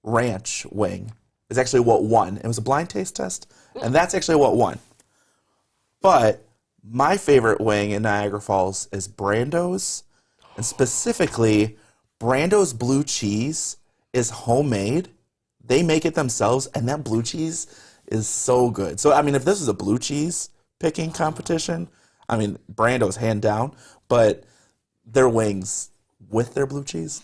Speaker 2: ranch wing is actually what won. It was a blind taste test, and that's actually what won. But my favorite wing in Niagara Falls is Brando's, and specifically Brando's blue cheese is homemade. They make it themselves, and that blue cheese is so good. So, I mean, if this is a blue cheese picking competition, I mean, Brando's hand down, but their wings with their blue cheese.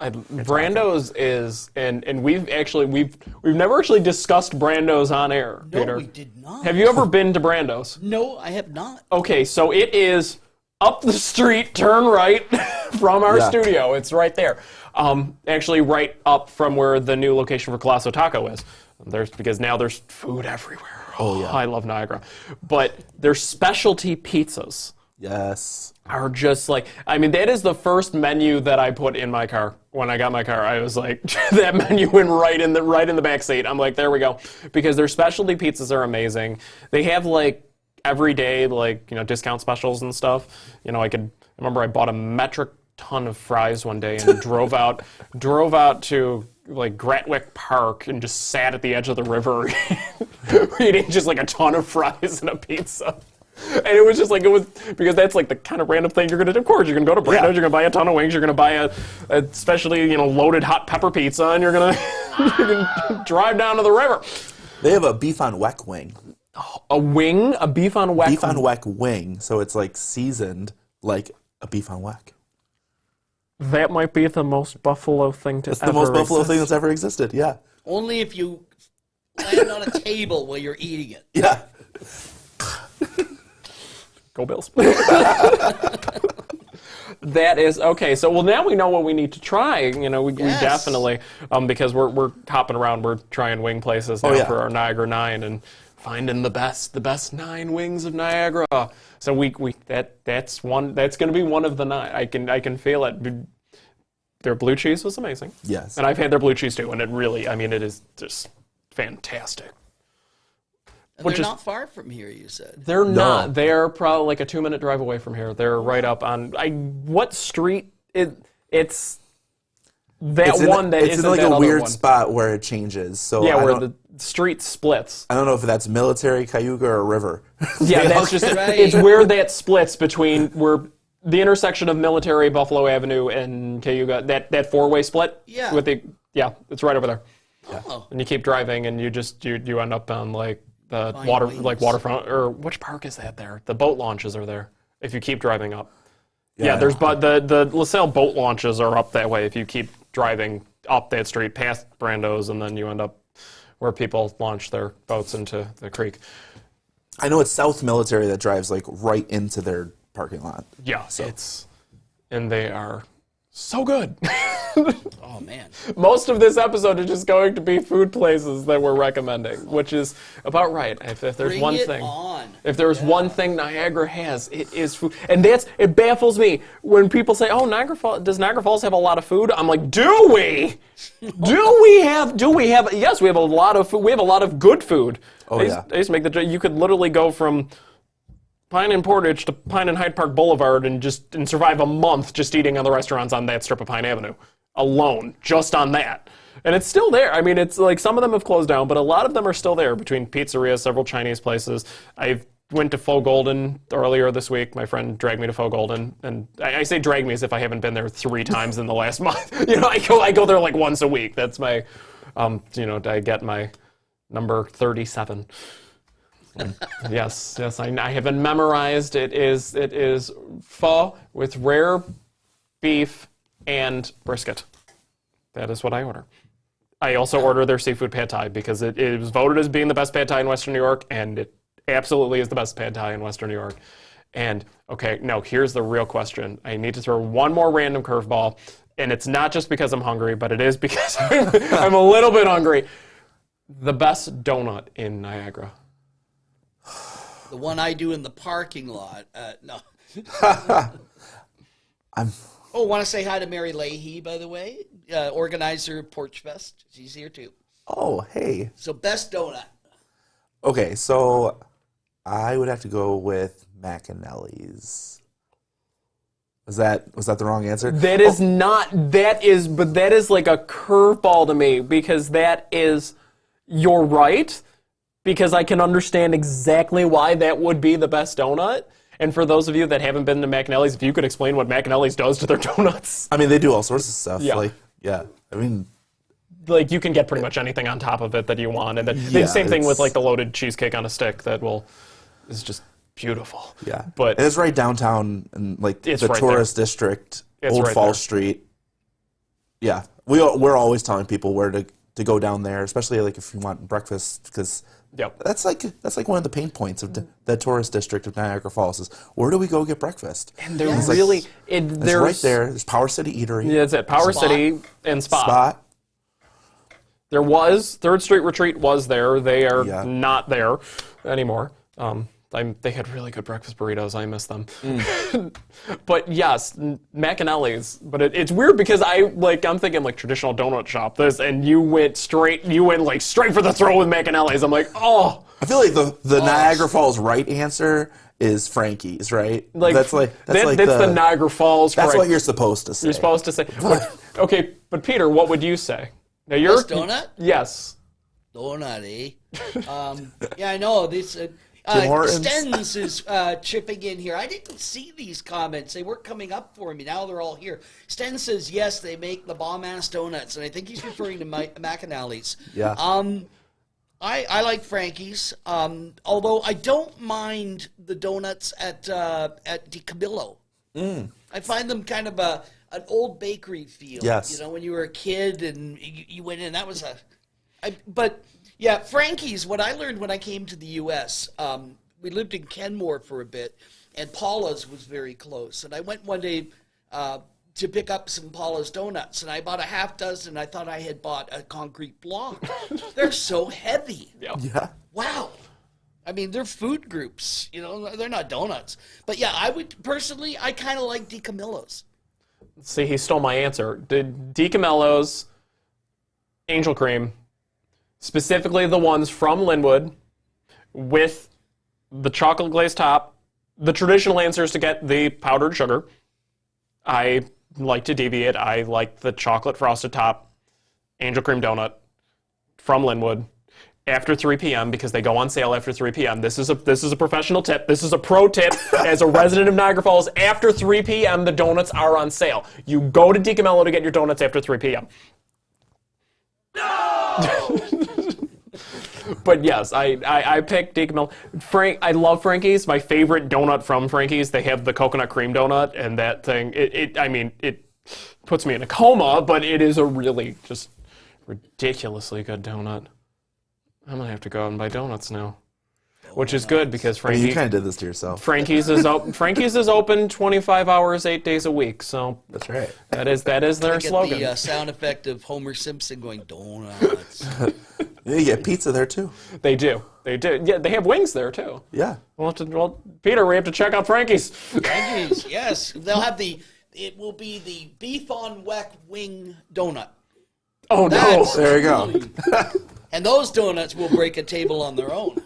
Speaker 1: Brando's is, and we've never actually discussed Brando's on air,
Speaker 3: No,
Speaker 1: Peter.
Speaker 3: we did not.
Speaker 1: Have you ever been to Brando's?
Speaker 3: No, I have not.
Speaker 1: Okay, so it is up the street, turn right from our studio. It's right there. Actually, right up from where the new location for Colosso Taco is. Because now there's food everywhere. Oh, yeah. I love Niagara. But their specialty pizzas.
Speaker 2: Yes.
Speaker 1: Are just like, I mean, that is the first menu that I put in my car. When I got my car, I was like, that menu went right in the back seat. I'm like, there we go. Because their specialty pizzas are amazing. They have like every day, like, discount specials and stuff. I remember I bought a metric ton of fries one day and drove out to like Gratwick Park and just sat at the edge of the river eating just like a ton of fries and a pizza. And it was just like, because that's like the kind of random thing you're going to do. Of course, you're going to go to Brando's, you're going to buy a ton of wings, you're going to buy a especially, loaded hot pepper pizza, and you're going to drive down to the river.
Speaker 2: They have a beef on weck wing.
Speaker 1: A wing? A beef on weck?
Speaker 2: Beef on weck wing. So it's like seasoned like a beef on weck.
Speaker 1: That might be the most Buffalo thing to ever
Speaker 2: It's the most Buffalo
Speaker 1: exist.
Speaker 2: thing that's ever existed, yeah.
Speaker 3: Only if you land on a table while you're eating it.
Speaker 2: Yeah.
Speaker 1: Go Bills. That is okay. So, now we know what we need to try. We definitely, because we're hopping around. We're trying wing places now for our Niagara 9 and finding the best 9 wings of Niagara. So that's going to be one of the 9. I can feel it. Their blue cheese was amazing.
Speaker 2: Yes.
Speaker 1: And I've had their blue cheese too, and it is just fantastic.
Speaker 3: And they're not far from here, you said.
Speaker 1: They're not. They're probably like a 2-minute drive away from here. They're right up on what street? It's that one that
Speaker 2: it's
Speaker 1: isn't
Speaker 2: in like
Speaker 1: that
Speaker 2: a
Speaker 1: other
Speaker 2: weird
Speaker 1: one.
Speaker 2: spot where it changes. So
Speaker 1: where the street splits.
Speaker 2: I don't know if that's Military, Cayuga, or River.
Speaker 1: Yeah, that's just it's where that splits between where the intersection of Military, Buffalo Avenue, and Cayuga. That 4-way split.
Speaker 3: Yeah.
Speaker 1: It's right over there.
Speaker 3: Oh.
Speaker 1: And you keep driving, and you end up on like the waterfront, or which park is that there? The boat launches are there if you keep driving up. Yeah, there's the LaSalle boat launches are up that way if you keep driving up that street past Brando's, and then you end up where people launch their boats into the creek.
Speaker 2: I know it's South Military that drives like right into their parking lot.
Speaker 1: Yeah, and they are so good.
Speaker 3: Oh, man.
Speaker 1: Most of this episode is just going to be food places that we're recommending, which is about right. If there's
Speaker 3: Bring
Speaker 1: one
Speaker 3: it
Speaker 1: thing,
Speaker 3: on.
Speaker 1: if there's one thing Niagara has, it is food. And it baffles me when people say, "Oh, does Niagara Falls have a lot of food?" I'm like, "Do we? Do we have? Yes, we have a lot of food. We have a lot of good food." I used to make the joke. You could literally go from Pine and Portage to Pine and Hyde Park Boulevard and survive a month just eating on the restaurants on that strip of Pine Avenue alone, just on that. And it's still there. I mean, it's like some of them have closed down, but a lot of them are still there between pizzerias, several Chinese places. I went to Faux Golden earlier this week. My friend dragged me to Faux Golden, and I say drag me as if I haven't been there 3 times in the last month. I go there like once a week. That's my, I get my number 37. Yes, I have been memorized. It is pho with rare beef and brisket. That is what I order. I also order their seafood pad thai because it was voted as being the best pad thai in Western New York, and it absolutely is the best pad thai in Western New York. And here's the real question. I need to throw one more random curveball, and it's not just because I'm hungry, but it is because I'm a little bit hungry. The best donut in Niagara.
Speaker 3: The one I do in the parking lot. No. Want to say hi to Mary Leahy, by the way, organizer of Porch Fest. She's here too.
Speaker 2: Oh, hey.
Speaker 3: So best donut.
Speaker 2: Okay, so I would have to go with McAnally's. Was that the wrong answer?
Speaker 1: That is not. That is like a curveball to me because that is. You're right. Because I can understand exactly why that would be the best donut. And for those of you that haven't been to McAnally's, if you could explain what McAnally's does to their donuts.
Speaker 2: I mean, they do all sorts of stuff.
Speaker 1: Yeah.
Speaker 2: I mean,
Speaker 1: like you can get pretty much anything on top of it that you want. And the same thing with like the loaded cheesecake on a stick is just beautiful.
Speaker 2: Yeah.
Speaker 1: But
Speaker 2: and it's right downtown in like the
Speaker 1: right
Speaker 2: tourist district,
Speaker 1: It's
Speaker 2: Old
Speaker 1: right
Speaker 2: Fall
Speaker 1: there.
Speaker 2: Street. Yeah, we're always telling people where to go down there, especially like if you want breakfast, because
Speaker 1: Yep.
Speaker 2: that's like one of the pain points of the tourist district of Niagara Falls is where do we go get breakfast?
Speaker 1: And they're
Speaker 3: Yes.
Speaker 1: really
Speaker 2: It's
Speaker 1: there's
Speaker 2: right there. There's Power City Eatery.
Speaker 1: Yeah, it's at Power
Speaker 3: Spot.
Speaker 1: City and Spot.
Speaker 2: Spot.
Speaker 1: There was Third Street Retreat was there. They are
Speaker 2: Yeah.
Speaker 1: not there anymore. They had really good breakfast burritos. I miss them. But yes, Macanelli's. But it's weird because I'm thinking like traditional donut shop this, and you went straight for the throat with Macanelli's. I'm like, oh,
Speaker 2: I feel like the Niagara Falls right answer is Frankie's, right? That's
Speaker 1: the Niagara Falls.
Speaker 2: That's
Speaker 1: correct.
Speaker 2: what you're supposed to say.
Speaker 1: You're supposed to say. Okay, but Peter, what would you say? Now you're
Speaker 3: Best donut?
Speaker 1: Yes.
Speaker 3: Donut, eh? Yeah, I know. This
Speaker 2: Hortons.
Speaker 3: Stens is chipping in here. I didn't see these comments. They weren't coming up for me. Now they're all here. Sten says, yes, they make the bomb-ass donuts. And I think he's referring to Macanelli's.
Speaker 2: Yeah.
Speaker 3: I like Frankie's, although I don't mind the donuts at DiCamillo. I find them kind of an old bakery feel.
Speaker 2: Yes.
Speaker 3: You know, when you were a kid and you went in, that was but yeah, Frankie's, what I learned when I came to the U.S., we lived in Kenmore for a bit, and Paula's was very close. And I went one day to pick up some Paula's donuts, and I bought a half dozen. I thought I had bought a concrete block. They're so heavy.
Speaker 2: Yeah.
Speaker 3: Wow. I mean, they're food groups. You know, they're not donuts. But yeah, I kind of like DiCamillo's.
Speaker 1: See, he stole my answer. DiCamillo's Angel Cream, specifically the ones from Linwood, with the chocolate glazed top. The traditional answer is to get the powdered sugar. I like to deviate. I like the chocolate frosted top Angel Cream donut from Linwood after 3 p.m. because they go on sale after 3 p.m. This is a professional tip. This is a pro tip. As a resident of Niagara Falls, after 3 p.m. the donuts are on sale. You go to DiCamillo to get your donuts after 3 p.m. But yes, I picked DiCamillo. I love Frankie's. My favorite donut from Frankie's. They have the coconut cream donut, and that thing. It puts me in a coma, but it is a really just ridiculously good donut. I'm gonna have to go out and buy donuts now, which is good because
Speaker 2: I mean,
Speaker 1: Frankie.
Speaker 2: you kind of did this to yourself.
Speaker 1: Frankie's is open 25 hours, 8 days a week. So
Speaker 2: That's right.
Speaker 1: that is their
Speaker 3: Get
Speaker 1: slogan.
Speaker 3: the sound effect of Homer Simpson going, donuts.
Speaker 2: Yeah, you get pizza there too.
Speaker 1: They do. Yeah, they have wings there too.
Speaker 2: Yeah.
Speaker 1: Peter, we have to check out Frankie's.
Speaker 3: Frankie's, yes. It will be the beef on weck wing donut.
Speaker 1: Oh no!
Speaker 3: That's-
Speaker 2: There you go.
Speaker 3: And those donuts will break a table on their own.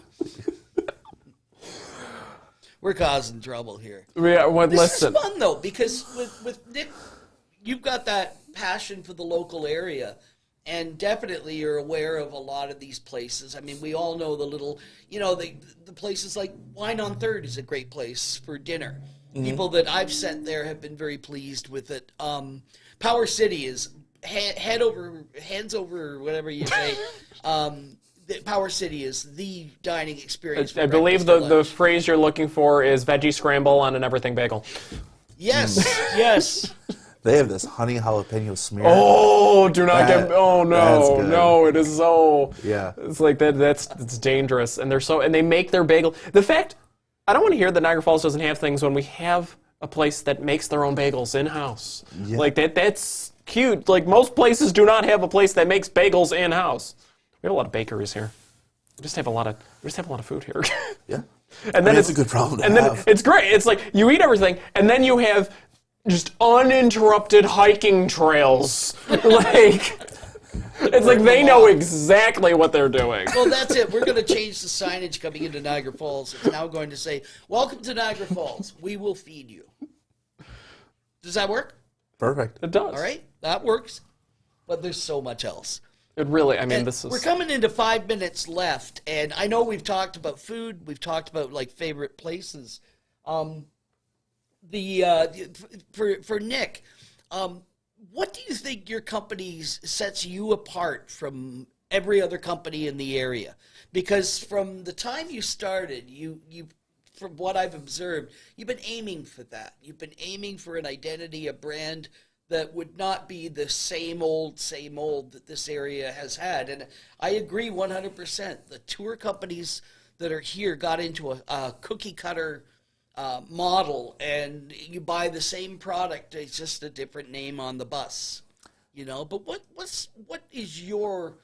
Speaker 3: We're causing trouble here. This is fun though, because with Nick, you've got that passion for the local area, and definitely you're aware of a lot of these places. I mean, we all know the little, the places like Wine on Third is a great place for dinner. Mm-hmm. People that I've sent there have been very pleased with it. Power City is hands over, whatever you say. Power City is the dining experience. For
Speaker 1: I believe the phrase you're looking for is veggie scramble on an everything bagel.
Speaker 3: Yes, yes.
Speaker 2: They have this honey jalapeno smear.
Speaker 1: Oh, do not
Speaker 2: That-
Speaker 1: get. Oh
Speaker 2: that's
Speaker 1: no,
Speaker 2: good.
Speaker 1: no, it is so.
Speaker 2: Yeah.
Speaker 1: It's like that. It's dangerous, and they make their bagel. The fact, I don't want to hear that Niagara Falls doesn't have things when we have a place that makes their own bagels in house.
Speaker 2: Yeah.
Speaker 1: Like that's cute. Like most places do not have a place that makes bagels in house. We have a lot of bakeries here. We just have a lot of food here.
Speaker 2: Yeah.
Speaker 1: And then
Speaker 2: it's a good problem to
Speaker 1: and
Speaker 2: have.
Speaker 1: then it's great. It's like you eat everything, and then you have just uninterrupted hiking trails. Like it's like they know exactly what they're doing.
Speaker 3: Well, that's it. We're going to change the signage coming into Niagara Falls. It's now going to say, "Welcome to Niagara Falls. We will feed you." Does that work?
Speaker 2: Perfect.
Speaker 1: It does.
Speaker 3: All right, that works. But there's so much else.
Speaker 1: It really. I mean,
Speaker 3: And
Speaker 1: this is.
Speaker 3: we're coming into 5 minutes left, and I know we've talked about food. We've talked about like favorite places. For Nick, what do you think your company sets you apart from every other company in the area? Because from the time you started, you from what I've observed, you've been aiming for that. You've been aiming for an identity, a brand that would not be the same old that this area has had. And I agree 100%. The tour companies that are here got into a cookie cutter model, and you buy the same product, it's just a different name on the bus, But what is your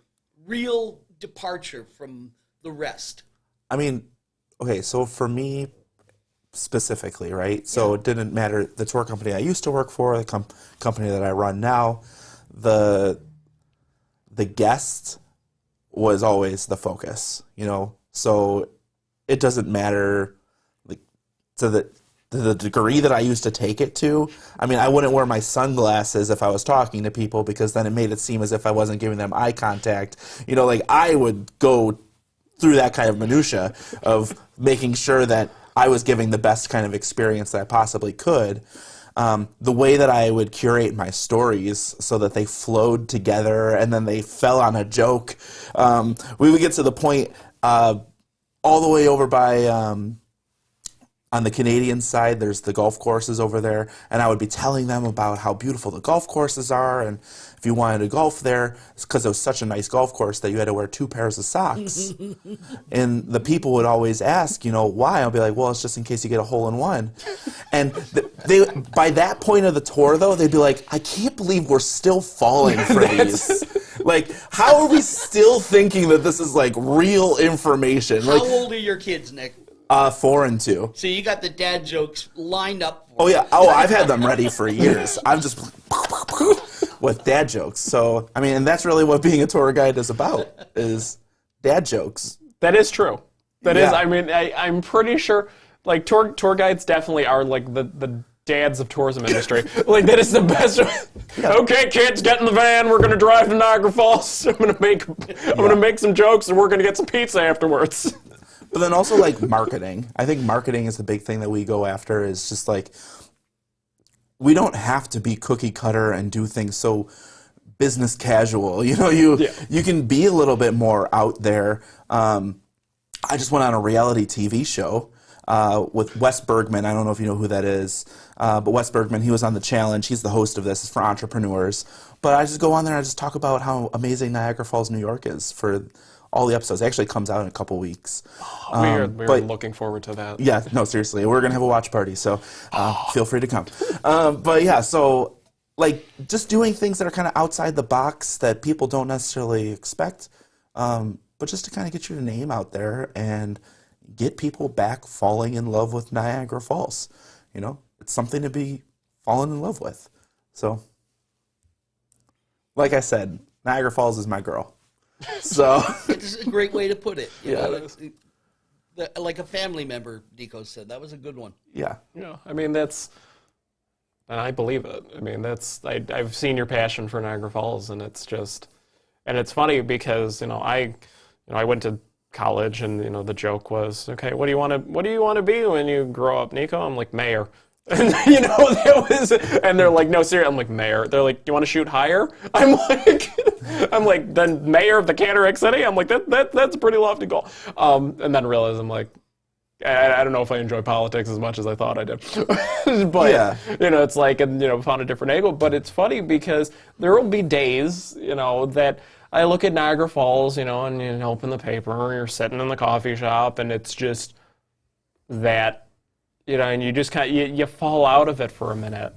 Speaker 3: real departure from the rest?
Speaker 2: I mean, okay, so for me specifically, right? So it didn't matter the tour company I used to work for, the company that I run now, the guest was always the focus, So it doesn't matter like to the degree that I used to take it to. I mean, I wouldn't wear my sunglasses if I was talking to people because then it made it seem as if I wasn't giving them eye contact. Like I would go through that kind of minutia of making sure that I was giving the best kind of experience that I possibly could. The way that I would curate my stories so that they flowed together and then they fell on a joke. We would get to the point all the way over by on the Canadian side, there's the golf courses over there, and I would be telling them about how beautiful the golf courses are, and if you wanted to golf there, it's because it was such a nice golf course that you had to wear 2 pairs of socks. And the people would always ask, why? I'll be like, well, it's just in case you get a hole-in-one. And they, by that point of the tour, though, they'd be like, I can't believe we're still falling for these. Like, how are we still thinking that this is, like, real information?
Speaker 3: How old are your kids, Nick?
Speaker 2: 4 and 2.
Speaker 3: So you got the dad jokes lined up.
Speaker 2: Oh yeah. Oh, I've had them ready for years. I'm just with dad jokes. So I mean, and that's really what being a tour guide is about, is dad jokes.
Speaker 1: That is true. That is. I mean, I'm pretty sure. Like tour guides definitely are like the dads of tourism industry. Like that is the best. Okay, kids, get in the van. We're gonna drive to Niagara Falls. I'm gonna make some jokes, and we're gonna get some pizza afterwards.
Speaker 2: But then also like marketing. I think marketing is the big thing that we go after, is just like, we don't have to be cookie cutter and do things so business casual. You can be a little bit more out there. I just went on a reality TV show with Wes Bergman. I don't know if you know who that is. But Wes Bergman, he was on The Challenge. He's the host of this. It's for entrepreneurs. But I just go on there and I just talk about how amazing Niagara Falls, New York is for all the episodes. It actually comes out in a couple weeks.
Speaker 1: We're looking forward to that.
Speaker 2: Yeah, no, seriously. We're going to have a watch party, so feel free to come. But yeah, so like just doing things that are kind of outside the box that people don't necessarily expect, but just to kind of get your name out there and get people back falling in love with Niagara Falls. It's something to be fallen in love with. So, like I said, Niagara Falls is my girl. So
Speaker 3: it's a great way to put it. Like a family member, Nico said. That was a good one.
Speaker 2: Yeah.
Speaker 1: I mean, and I believe it. I mean, I've seen your passion for Niagara Falls, and it's it's funny because I went to college, and the joke was, okay, what do you want to be when you grow up, Nico? I'm like, mayor. And and they're like, no, seriously. I'm like, mayor. They're like, you want to shoot higher? I'm like, then mayor of the Cataract City? I'm like, that's a pretty lofty goal. And then realize I'm like, I don't know if I enjoy politics as much as I thought I did. But
Speaker 2: yeah.
Speaker 1: It's like, found a different angle. But it's funny because there will be days, that I look at Niagara Falls, and you open the paper, or you're sitting in the coffee shop, and it's just that. And you just you fall out of it for a minute.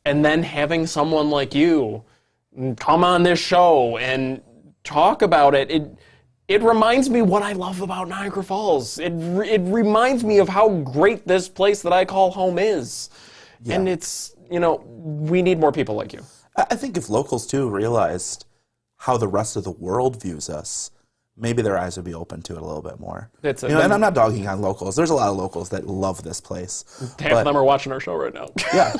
Speaker 1: And then having someone like you come on this show and talk about it, it reminds me what I love about Niagara Falls. It reminds me of how great this place that I call home is. Yeah. And it's, we need more people like you.
Speaker 2: I think if locals, too, realized how the rest of the world views us, maybe their eyes would be open to it a little bit more. And I'm not dogging on locals. There's a lot of locals that love this place.
Speaker 1: Half of them are watching our show right now.
Speaker 2: Yeah,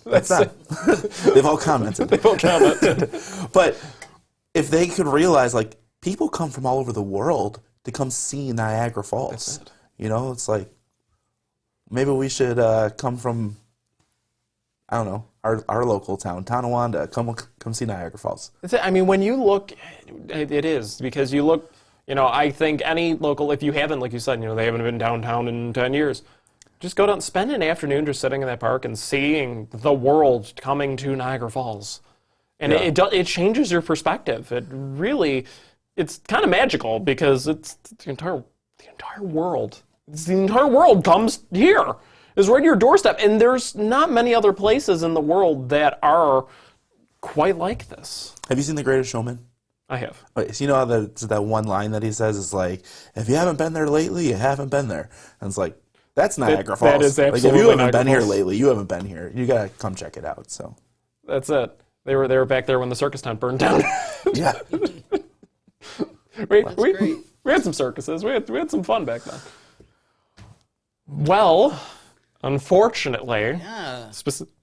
Speaker 2: that's them. They've all commented. But if they could realize, like, people come from all over the world to come see Niagara Falls. It's like, maybe we should come from, I don't know, our local town, Tonawanda, come see Niagara Falls.
Speaker 1: I mean, when you look, it is, because you look, I think any local, if you haven't, like you said, they haven't been downtown in 10 years. Just go down and spend an afternoon just sitting in that park and seeing the world coming to Niagara Falls. And it changes your perspective. It's kind of magical because it's the entire world. The entire world comes here. It's right at your doorstep. And there's not many other places in the world that are quite like this.
Speaker 2: Have you seen The Greatest Showman?
Speaker 1: I have.
Speaker 2: Okay, so you know how that one line that he says is like, if you haven't been there lately, you haven't been there. And it's like, that's Niagara Falls.
Speaker 1: That is absolutely
Speaker 2: like, if you haven't
Speaker 1: Niagara
Speaker 2: been here
Speaker 1: Falls.
Speaker 2: lately, you haven't been here. You gotta come check it out. So
Speaker 1: That's it. They were back there when the circus tent burned down.
Speaker 2: yeah,
Speaker 1: we
Speaker 3: great.
Speaker 1: had some circuses. We had some fun back then. Well, unfortunately,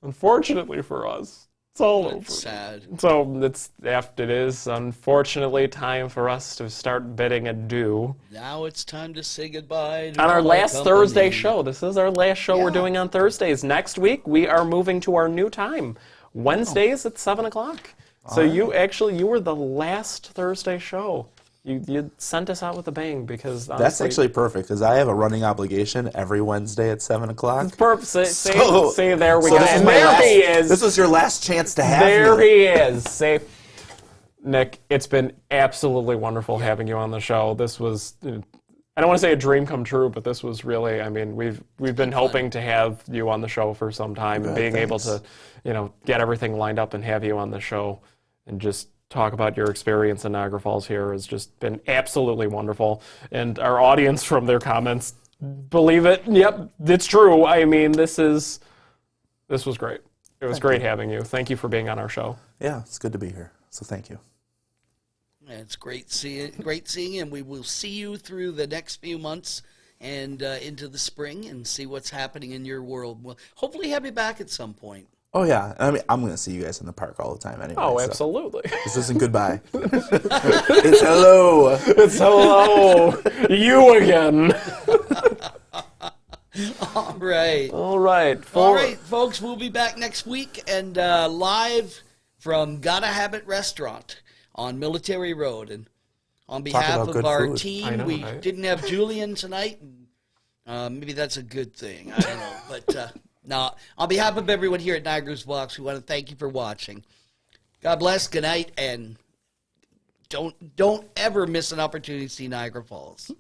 Speaker 1: unfortunately for us, it's all over.
Speaker 3: Sad.
Speaker 1: So it is unfortunately time for us to start bidding adieu.
Speaker 3: Now it's time to say goodbye to
Speaker 1: On our
Speaker 3: our
Speaker 1: last
Speaker 3: company.
Speaker 1: Thursday show. This is our last show we're
Speaker 3: Yeah.
Speaker 1: doing on Thursdays. Next week, we are moving to our new time. Wednesdays at 7 o'clock. So you were the last Thursday show. You sent us out with a bang because honestly,
Speaker 2: that's actually perfect because I have a running obligation every Wednesday at 7 o'clock.
Speaker 1: perfect. See, there we
Speaker 2: So
Speaker 1: go.
Speaker 2: this is
Speaker 1: And
Speaker 2: my
Speaker 1: there
Speaker 2: last-
Speaker 1: he is.
Speaker 2: This was your last chance to have
Speaker 1: There
Speaker 2: me.
Speaker 1: he is. See, Nick, it's been absolutely wonderful having you on the show. This was, I don't want to say a dream come true, but this was really, I mean, we've been hoping to have you on the show for some time, and being able to, get everything lined up and have you on the show and just talk about your experience in Niagara Falls here has just been absolutely wonderful. And our audience, from their comments, believe it. Yep, it's true. I mean, this was great. It was great having you. Thank you for being on our show.
Speaker 2: Yeah, it's good to be here. So thank you.
Speaker 3: It's great seeing you, and we will see you through the next few months and into the spring and see what's happening in your world. We'll hopefully have you back at some point.
Speaker 2: Oh yeah, I mean, I'm gonna see you guys in the park all the time anyway.
Speaker 1: Oh,
Speaker 2: so
Speaker 1: absolutely.
Speaker 2: This isn't goodbye. It's hello.
Speaker 1: It's hello. You again.
Speaker 3: All right.
Speaker 1: All right.
Speaker 3: All right, folks, we'll be back next week and live from Gotta Have It Restaurant on Military Road. And on behalf
Speaker 2: about
Speaker 3: of
Speaker 2: good
Speaker 3: our
Speaker 2: food.
Speaker 3: team,
Speaker 1: I know,
Speaker 3: we
Speaker 1: right?
Speaker 3: didn't have Julian tonight. And, maybe that's a good thing. I don't know. But no, on behalf of everyone here at Niagara's Box, we want to thank you for watching. God bless, good night, and don't ever miss an opportunity to see Niagara Falls.